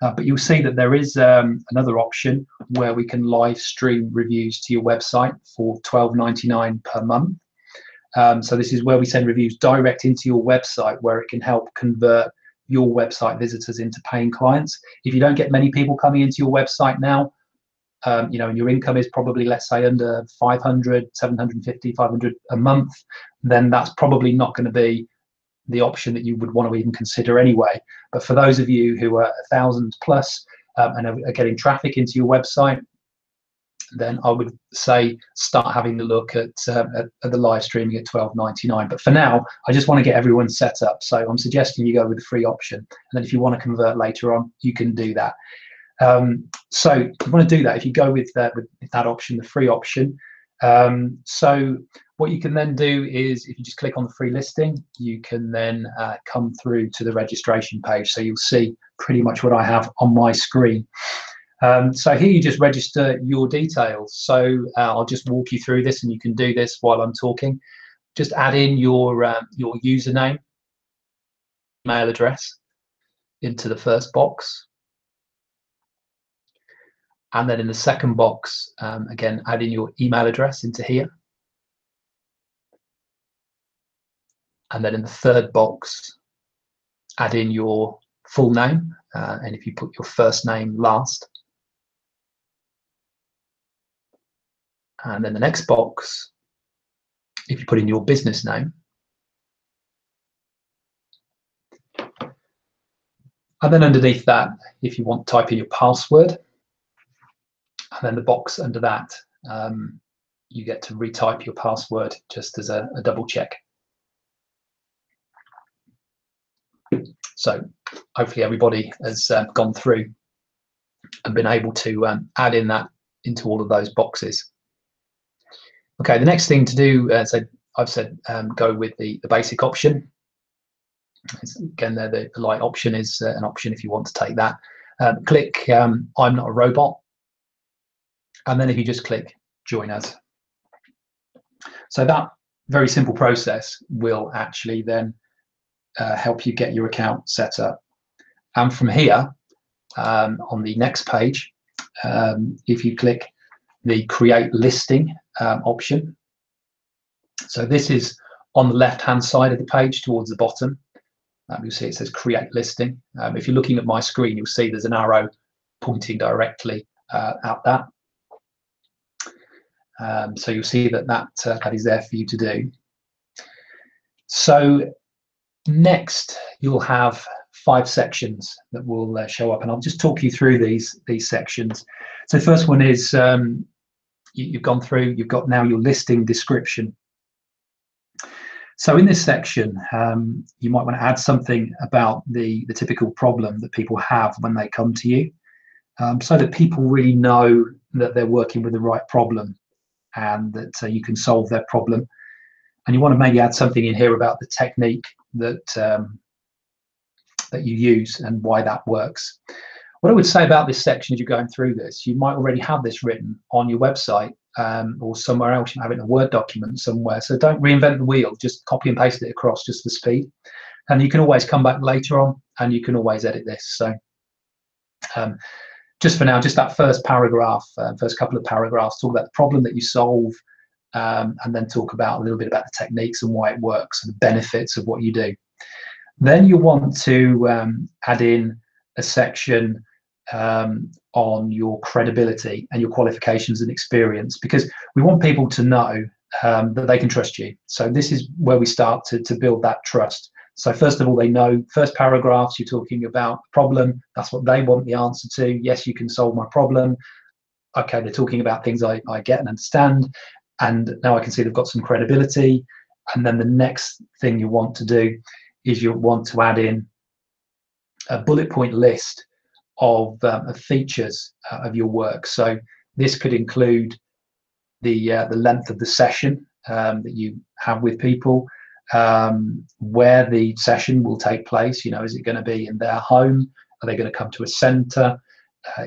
but you'll see that there is another option where we can live stream reviews to your website for $12.99 per month. So this is where we send reviews direct into your website, where it can help convert your website visitors into paying clients. If you don't get many people coming into your website now, and your income is probably, let's say, under 500, 750, 500 a month, then that's probably not going to be the option that you would want to even consider anyway. But for those of you who are 1,000 plus and are getting traffic into your website, then I would say start having a look at the live streaming at $12.99. But for now, I just want to get everyone set up. So I'm suggesting you go with the free option. And then if you want to convert later on, you can do that. So you want to do that if you go with that option, the free option. So what you can then do is, if you just click on the free listing, you can then come through to the registration page. So you'll see pretty much what I have on my screen. So here you just register your details. So I'll just walk you through this, and you can do this while I'm talking. Just add in your username, email address into the first box. And then in the second box, again, add in your email address into here. And then in the third box, add in your full name. And if you put your first name last. And then the next box, if you put in your business name. And then underneath that, if you want to type in your password. And then the box under that, you get to retype your password just as a double check. So hopefully everybody has gone through and been able to add in that into all of those boxes. Okay, the next thing to do, so I've said go with the basic option. Again, the light option is an option if you want to take that. Click I'm not a robot. And then if you just click join us. So that very simple process will actually then help you get your account set up. And from here, on the next page, if you click the create listing option. So this is on the left hand side of the page towards the bottom. You'll see it says create listing. If you're looking at my screen, you'll see there's an arrow pointing directly at that. So you'll see that is there for you to do. So next, you'll have 5 sections that will show up, and I'll just talk you through these sections. So the first one is you've gone through. You've got now your listing description. So in this section, you might want to add something about the typical problem that people have when they come to you, so that people really know that they're working with the right problem and that you can solve their problem. And you want to maybe add something in here about the technique that that you use and why that works. What I would say about this section as you're going through this, you might already have this written on your website or somewhere else. You have it in a Word document somewhere. So don't reinvent the wheel, just copy and paste it across just for speed. And you can always come back later on and you can always edit this. So just for now, just that first paragraph, first couple of paragraphs, talk about the problem that you solve, and then talk about a little bit about the techniques and why it works and the benefits of what you do. Then you want to add in a section on your credibility and your qualifications and experience, because we want people to know that they can trust you. So this is where we start to build that trust. So first of all, they know, first paragraphs, you're talking about problem. That's what they want the answer to. Yes, you can solve my problem. Okay, they're talking about things I get and understand. And now I can see they've got some credibility. And then the next thing you want to do is you want to add in a bullet point list of features of your work. So this could include the length of the session that you have with people, where the session will take place. You know, is it going to be in their home? Are they going to come to a centre?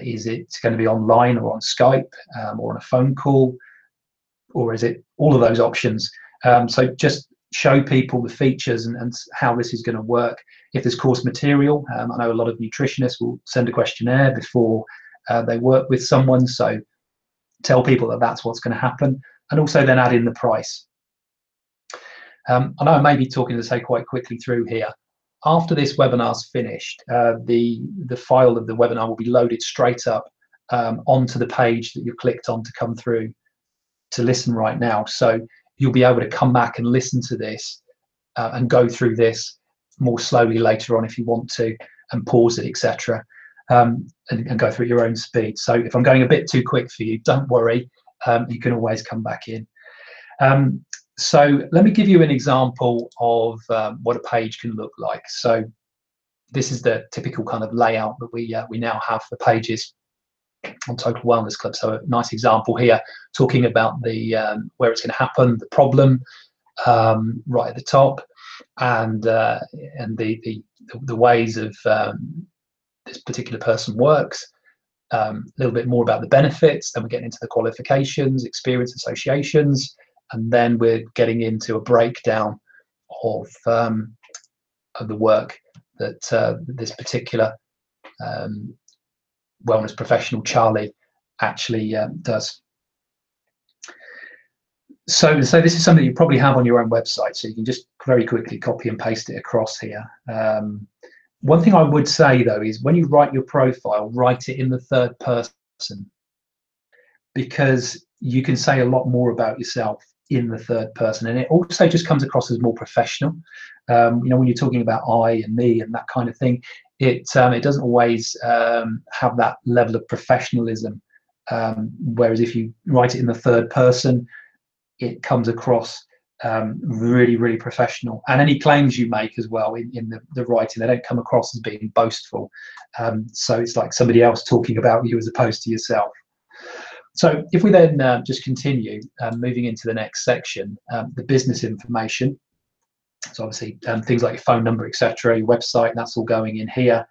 Is it going to be online or on Skype or on a phone call? Or is it all of those options? So just show people the features and how this is going to work. If there's course material, I know a lot of nutritionists will send a questionnaire before they work with someone. So tell people that that's what's going to happen, and also then add in the price. I know I may be talking to say quite quickly through here. After this webinar's finished, the file of the webinar will be loaded straight up onto the page that you clicked on to come through to listen right now. So you'll be able to come back and listen to this and go through this more slowly later on if you want to, and pause it, etc. And go through at your own speed. So if I'm going a bit too quick for you, don't worry, you can always come back in. So let me give you an example of what a page can look like. So this is the typical kind of layout that we now have for pages on Total Wellness Club. So a nice example here, talking about the where it's going to happen, the problem right at the top, and the ways of this particular person works. A little bit more about the benefits. Then we're getting into the qualifications, experience, associations, and then we're getting into a breakdown of the work that this particular wellness professional, Charlie, actually does. So this is something you probably have on your own website, so you can just very quickly copy and paste it across here. One thing I would say though is when you write your profile, write it in the third person, because you can say a lot more about yourself in the third person, and it also just comes across as more professional. You know, when you're talking about I and me and that kind of thing, it doesn't always have that level of professionalism. Whereas if you write it in the third person, it comes across really, really professional. And any claims you make as well in the writing, they don't come across as being boastful. So it's like somebody else talking about you as opposed to yourself. So if we then just continue moving into the next section, the business information. So obviously things like your phone number, etc., your website, that's all going in here.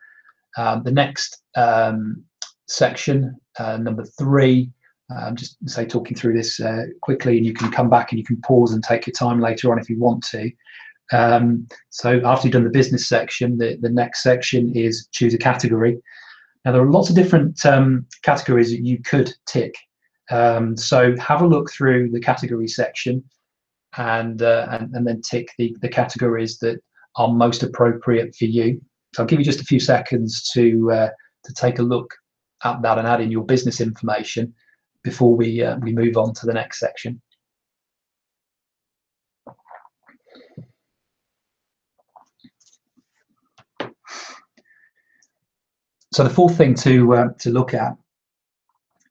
The next section, number 3, just say talking through this quickly, and you can come back and you can pause and take your time later on if you want to. So after you've done the business section, the next section is choose a category. Now there are lots of different categories that you could tick. So have a look through the category section and then tick the categories that are most appropriate for you. So I'll give you just a few seconds to take a look at that and add in your business information before we move on to the next section. So the fourth thing to look at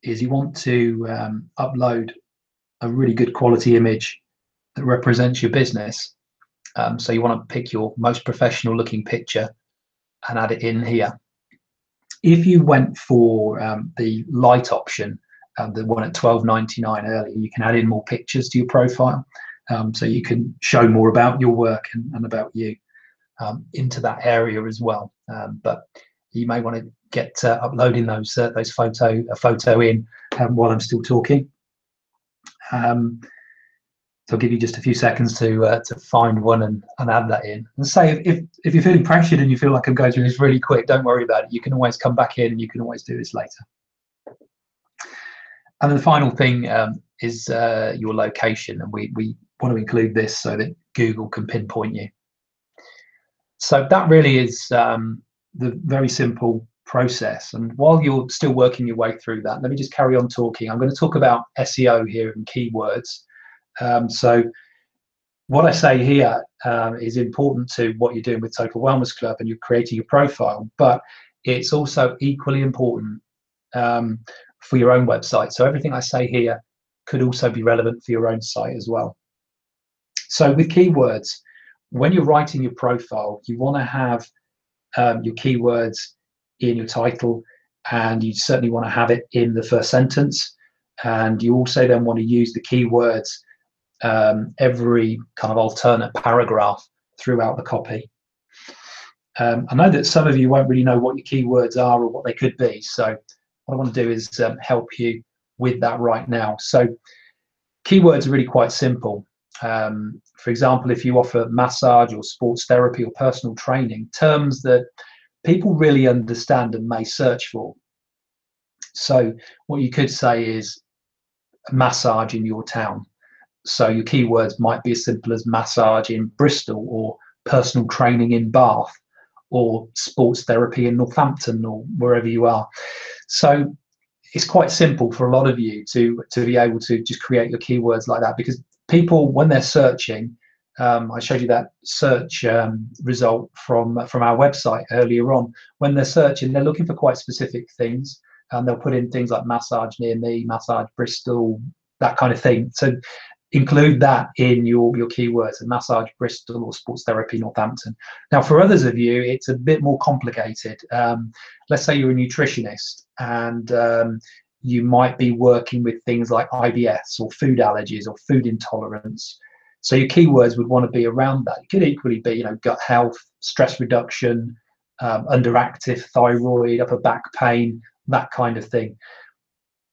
is you want to upload a really good quality image that represents your business. So you want to pick your most professional looking picture and add it in here. If you went for the light option, the one at $12.99 earlier, you can add in more pictures to your profile, so you can show more about your work and about you into that area as well. But you may want to get uploading those photo in while I'm still talking. So I'll give you just a few seconds to find one and add that in. And say if you're feeling pressured and you feel like I'm going through this really quick, don't worry about it. You can always come back in and you can always do this later. And then the final thing is your location, and we want to include this so that Google can pinpoint you. So that really is the very simple process. And while you're still working your way through that, let me just carry on talking. I'm going to talk about SEO here and keywords. So what I say here is important to what you're doing with Total Wellness Club, and you're creating your profile, but it's also equally important for your own website. So everything I say here could also be relevant for your own site as well. So with keywords, when you're writing your profile, you want to have your keywords in your title, and you certainly want to have it in the first sentence. And you also then want to use the keywords every kind of alternate paragraph throughout the copy. I know that some of you won't really know what your keywords are or what they could be. So what I want to do is help you with that right now. So keywords are really quite simple. For example, if you offer massage or sports therapy or personal training, terms that people really understand and may search for. So what you could say is massage in your town. So your keywords might be as simple as massage in Bristol, or personal training in Bath, or sports therapy in Northampton, or wherever you are. So it's quite simple for a lot of you to be able to just create your keywords like that, because people, when they're searching, I showed you that search result from our website earlier on. When they're searching, they're looking for quite specific things, and they'll put in things like massage near me, massage Bristol, that kind of thing. So include that in your keywords, and massage Bristol or sports therapy Northampton. Now, for others of you, it's a bit more complicated. Let's say you're a nutritionist, and you might be working with things like IBS or food allergies or food intolerance. So your keywords would want to be around that. It could equally be, gut health, stress reduction, underactive thyroid, upper back pain, that kind of thing.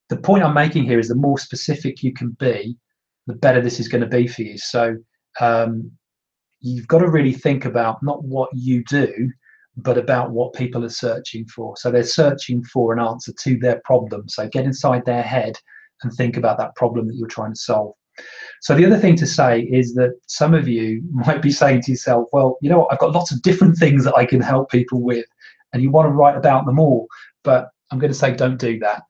The point I'm making here is the more specific you can be, the better this is going to be for you. So you've got to really think about not what you do, but about what people are searching for. So they're searching for an answer to their problem. So get inside their head and think about that problem that you're trying to solve. So the other thing to say is that some of you might be saying to yourself, well, you know what, I've got lots of different things that I can help people with, and you want to write about them all. But I'm going to say don't do that.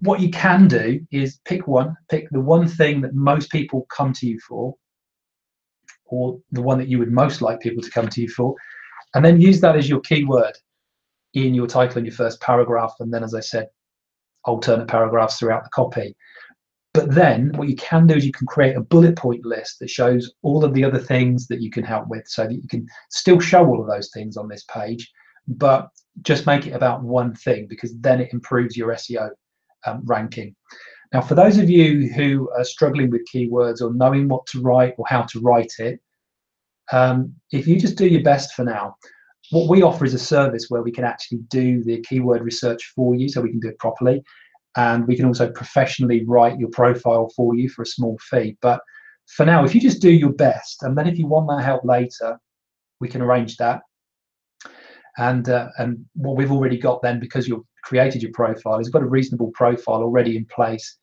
What you can do is pick the one thing that most people come to you for, or the one that you would most like people to come to you for, and then use that as your keyword in your title and your first paragraph, and then, as I said, alternate paragraphs throughout the copy. But then what you can do is you can create a bullet point list that shows all of the other things that you can help with, so that you can still show all of those things on this page, but just make it about one thing, because then it improves your SEO ranking. Now, for those of you who are struggling with keywords or knowing what to write or how to write it, if you just do your best for now, what we offer is a service where we can actually do the keyword research for you, so we can do it properly, and we can also professionally write your profile for you for a small fee. But for now, if you just do your best, and then if you want that help later, we can arrange that. And what we've already got then, because you've created your profile, is got a reasonable profile already in place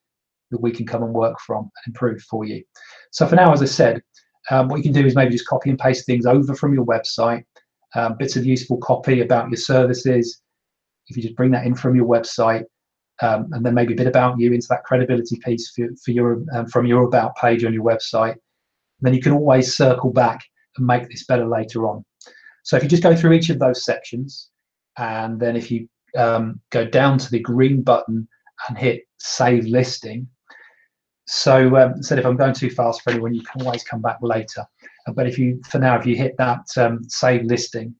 that we can come and work from and improve for you. So for now, as I said, what you can do is maybe just copy and paste things over from your website, bits of useful copy about your services. If you just bring that in from your website, and then maybe a bit about you into that credibility piece for your from your about page on your website, then you can always circle back and make this better later on. So if you just go through each of those sections, and then if you go down to the green button and hit Save Listing. So if I'm going too fast for anyone, you can always come back later. But if you hit that Save Listing,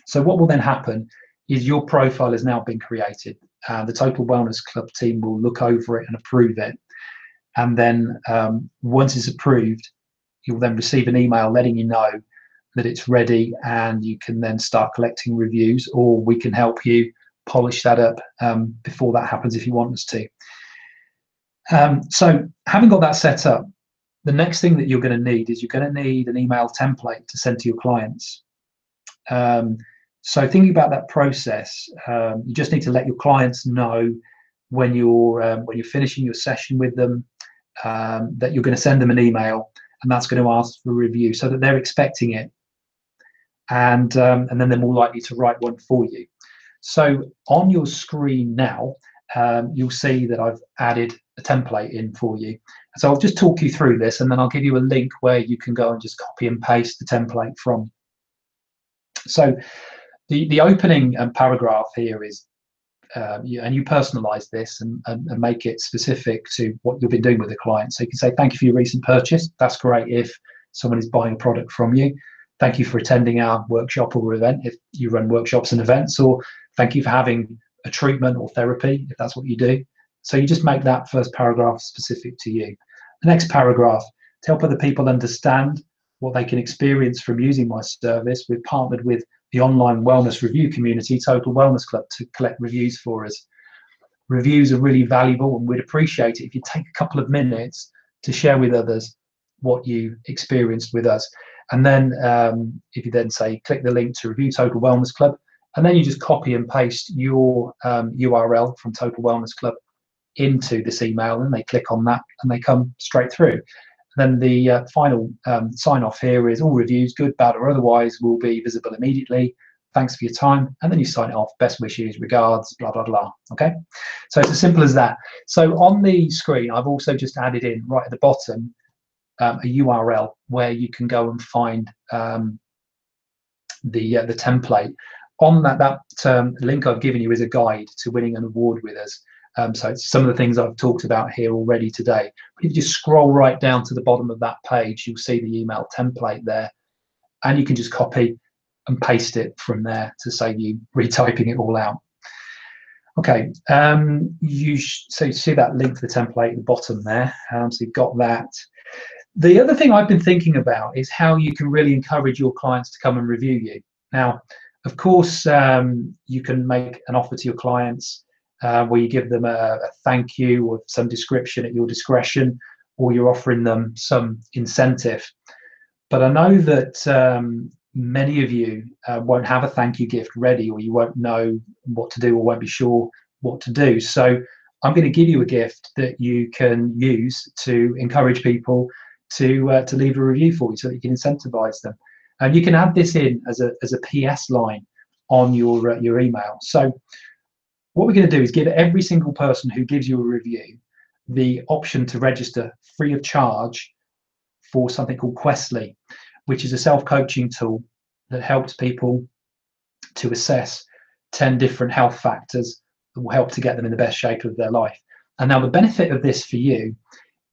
so what will then happen is your profile has now been created. The Total Wellness Club team will look over it and approve it. And then once it's approved, you'll then receive an email letting you know that it's ready, and you can then start collecting reviews, or we can help you polish that up before that happens if you want us to. So having got that set up, the next thing that you're going to need is you're going to need an email template to send to your clients. So thinking about that process, you just need to let your clients know when you're finishing your session with them, that you're going to send them an email, and that's going to ask for a review, so that they're expecting it, and then they're more likely to write one for you. So on your screen now, you'll see that I've added a template in for you. So I'll just talk you through this, and then I'll give you a link where you can go and just copy and paste the template from. So the opening paragraph here is, and you personalize this and make it specific to what you've been doing with the client. So you can say, thank you for your recent purchase. That's great if someone is buying a product from you. Thank you for attending our workshop or event, if you run workshops and events, or thank you for having a treatment or therapy, if that's what you do. So you just make that first paragraph specific to you. The next paragraph, to help other people understand what they can experience from using my service, we've partnered with the online wellness review community, Total Wellness Club, to collect reviews for us. Reviews are really valuable, and we'd appreciate it if you take a couple of minutes to share with others what you experienced with us. And then if you then say, click the link to review Total Wellness Club, and then you just copy and paste your URL from Total Wellness Club into this email, and they click on that and they come straight through. Then the final sign off here is, all reviews, good, bad, or otherwise, will be visible immediately. Thanks for your time. And then you sign it off. Best wishes, regards, blah, blah, blah. Okay. So it's as simple as that. So on the screen, I've also just added in right at the bottom a URL where you can go and find the template. On that link I've given you is a guide to winning an award with us. So it's some of the things I've talked about here already today. But if you just scroll right down to the bottom of that page, you'll see the email template there, and you can just copy and paste it from there to save you retyping it all out. Okay, so you see that link to the template at the bottom there. So you've got that. The other thing I've been thinking about is how you can really encourage your clients to come and review you. Now, of course, you can make an offer to your clients where you give them a thank you or some description at your discretion, or you're offering them some incentive. But I know that many of you won't have a thank you gift ready, or you won't know what to do, or won't be sure what to do. So I'm going to give you a gift that you can use to encourage people to leave a review for you, so that you can incentivize them. And you can add this in as a PS line on your email. So what we're going to do is give every single person who gives you a review the option to register free of charge for something called Questly, which is a self-coaching tool that helps people to assess 10 different health factors that will help to get them in the best shape of their life. And now the benefit of this for you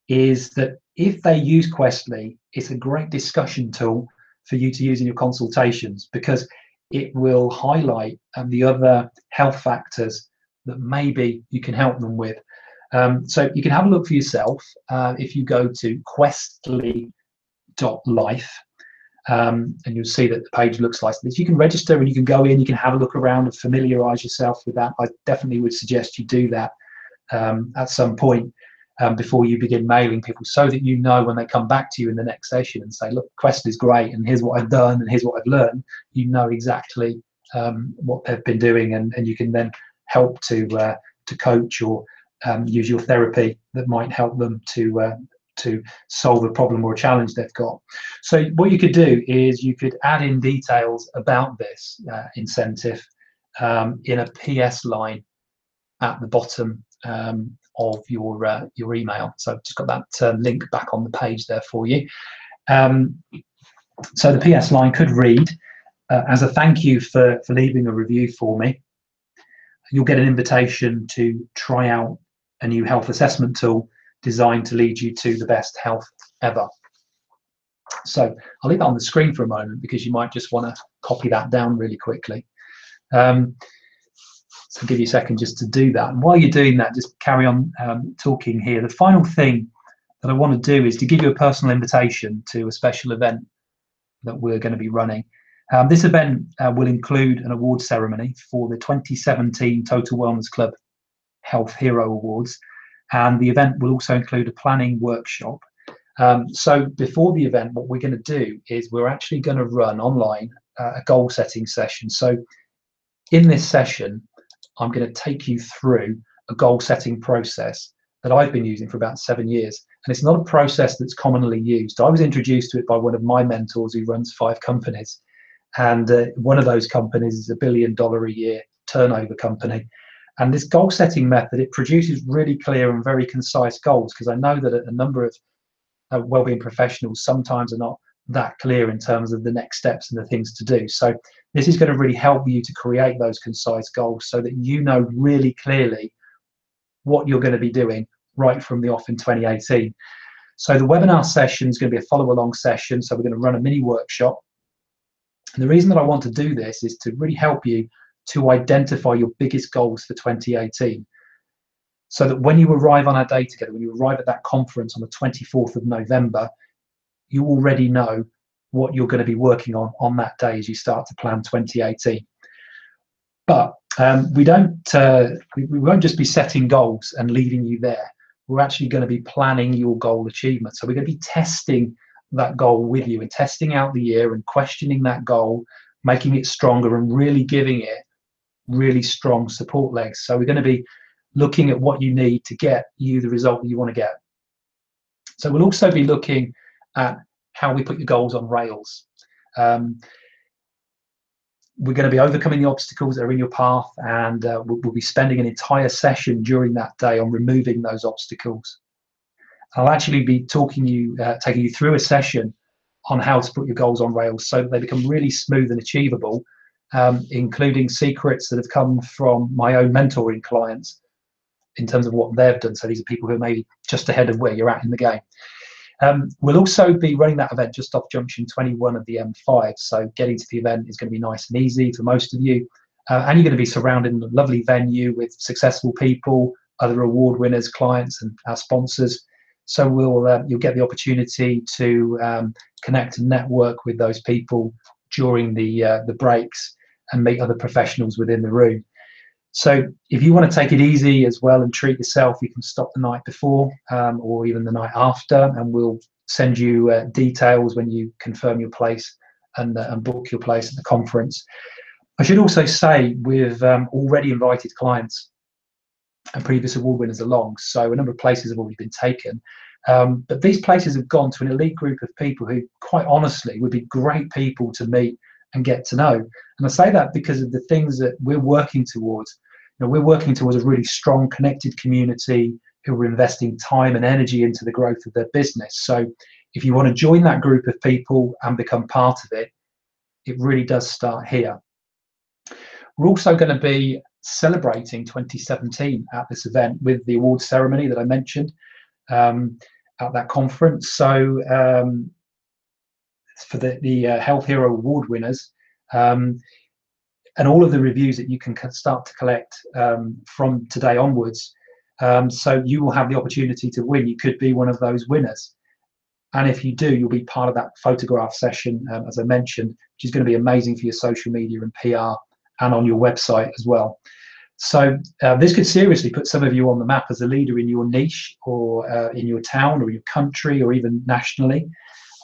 is that if they use Questly, it's a great discussion tool for you to use in your consultations, because it will highlight the other health factors that maybe you can help them with. So you can have a look for yourself if you go to questly.life, and you'll see that the page looks like this. You can register and you can go in, you can have a look around and familiarize yourself with that. I definitely would suggest you do that at some point before you begin mailing people, so that you know when they come back to you in the next session and say, look, Quest is great, and here's what I've done, and here's what I've learned. You know exactly what they've been doing, and you can then help to coach or use your therapy that might help them to solve a problem or a challenge they've got. So what you could do is you could add in details about this incentive in a PS line at the bottom of your email. So I've just got that link back on the page there for you. So the PS line could read, as a thank you for leaving a review for me, you'll get an invitation to try out a new health assessment tool designed to lead you to the best health ever. So I'll leave that on the screen for a moment, because you might just want to copy that down really quickly. So I'll give you a second just to do that. And while you're doing that, just carry on talking here. The final thing that I want to do is to give you a personal invitation to a special event that we're going to be running. This event will include an award ceremony for the 2017 Total Wellness Club Health Hero Awards, and the event will also include a planning workshop. So before the event, what we're going to do is we're actually going to run online a goal setting session. So in this session, I'm going to take you through a goal setting process that I've been using for about 7 years. And it's not a process that's commonly used. I was introduced to it by one of my mentors who runs 5 companies. And one of those companies is $1 billion a year turnover company. And this goal setting method, it produces really clear and very concise goals, because I know that a number of wellbeing professionals sometimes are not that clear in terms of the next steps and the things to do. So this is going to really help you to create those concise goals so that you know really clearly what you're going to be doing right from the off in 2018. So the webinar session is going to be a follow-along session. So we're going to run a mini workshop. And the reason that I want to do this is to really help you to identify your biggest goals for 2018. So that when you arrive on our day together, when you arrive at that conference on the 24th of November, you already know what you're going to be working on that day as you start to plan 2018. But we won't just be setting goals and leaving you there. We're actually going to be planning your goal achievement. So we're going to be testing that goal with you and testing out the year and questioning that goal, making it stronger and really giving it really strong support legs. So we're going to be looking at what you need to get you the result that you want to get. So we'll also be looking at how we put your goals on rails. We're going to be overcoming the obstacles that are in your path, and we'll be spending an entire session during that day on removing those obstacles. I'll actually be taking you through a session on how to put your goals on rails so that they become really smooth and achievable, including secrets that have come from my own mentoring clients in terms of what they've done. So these are people who are maybe just ahead of where you're at in the game. We'll also be running that event just off junction 21 of the M5, so getting to the event is going to be nice and easy for most of you, and you're going to be surrounded in a lovely venue with successful people, other award winners, clients, and our sponsors. So you'll get the opportunity to connect and network with those people during the breaks and meet other professionals within the room. So if you want to take it easy as well and treat yourself, you can stop the night before or even the night after, and we'll send you details when you confirm your place and book your place at the conference. I should also say we've already invited clients and previous award winners along, so a number of places have already been taken. But these places have gone to an elite group of people who, quite honestly, would be great people to meet and get to know. And I say that because of the things that we're working towards. We're working towards a really strong, connected community who are investing time and energy into the growth of their business. So if you want to join that group of people and become part of it, it really does start here. We're also going to be celebrating 2017 at this event with the awards ceremony that I mentioned at that conference. So for the Health Hero Award winners, and all of the reviews that you can start to collect from today onwards. So you will have the opportunity to win. You could be one of those winners. And if you do, you'll be part of that photograph session, as I mentioned, which is going to be amazing for your social media and PR and on your website as well. So this could seriously put some of you on the map as a leader in your niche or in your town or your country or even nationally.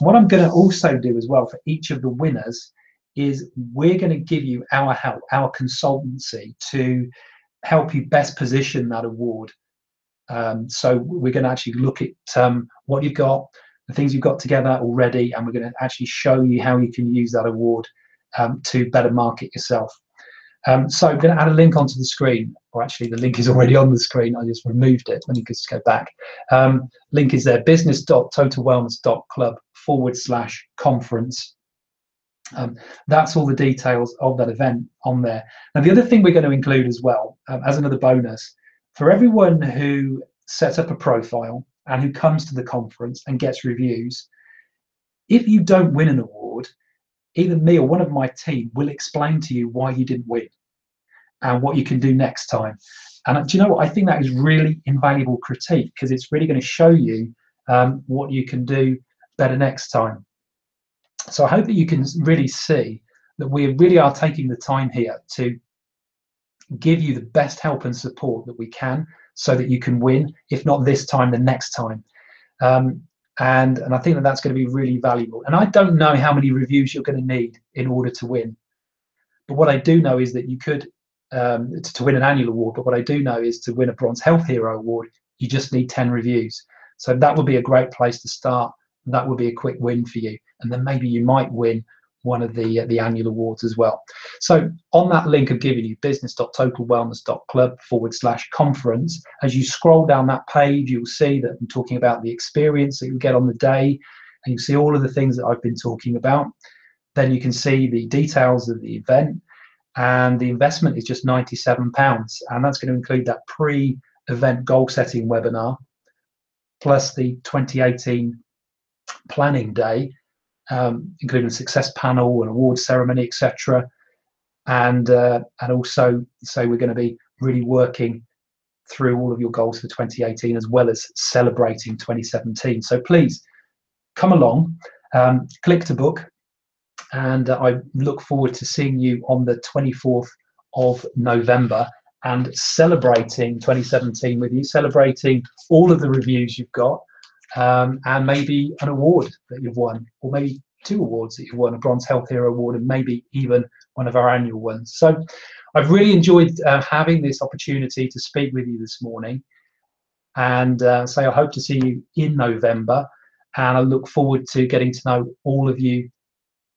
And what I'm going to also do as well for each of the winners is we're going to give you our help, our consultancy to help you best position that award. So we're going to actually look at what you've got, the things you've got together already, and we're going to actually show you how you can use that award to better market yourself. So I'm going to add a link onto the screen, or actually the link is already on the screen. I just removed it. Let me just go back. Link is there, business.totalwellness.club/conference. That's all the details of that event on there. Now, the other thing we're going to include as well, as another bonus, for everyone who sets up a profile and who comes to the conference and gets reviews, if you don't win an award, either me or one of my team will explain to you why you didn't win and what you can do next time. And do you know what? I think that is really invaluable critique, because it's really going to show you what you can do better next time. So I hope that you can really see that we really are taking the time here to give you the best help and support that we can so that you can win, if not this time, the next time. And I think that that's going to be really valuable. And I don't know how many reviews you're going to need in order to win. But what I do know is that you could to win an annual award, but what I do know is to win a Bronze Health Hero award, you just need 10 reviews. So that would be a great place to start. That would be a quick win for you. And then maybe you might win one of the annual awards as well. So on that link I've given you, business.totalwellness.club/conference, as you scroll down that page, you'll see that I'm talking about the experience that you get on the day, and you see all of the things that I've been talking about. Then you can see the details of the event, and the investment is just £97, and that's going to include that pre-event goal setting webinar, plus the 2018 planning day, including a success panel, an award ceremony, etc. And also, so we're going to be really working through all of your goals for 2018 as well as celebrating 2017. So please come along, click to book, and I look forward to seeing you on the 24th of November and celebrating 2017 with you, celebrating all of the reviews you've got, and maybe an award that you've won, or maybe 2 awards that you've won, a Bronze Health Hero award and maybe even one of our annual ones. So I've really enjoyed having this opportunity to speak with you this morning, and say I hope to see you in November, and I look forward to getting to know all of you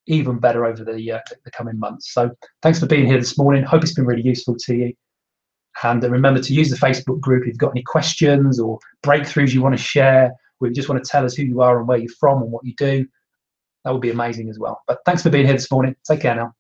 even better over the coming months. So thanks for being here this morning. Hope it's been really useful to you. And remember to use the Facebook group if you've got any questions or breakthroughs you want to share, or you just want to tell us who you are and where you're from and what you do. That would be amazing as well. But thanks for being here this morning. Take care now.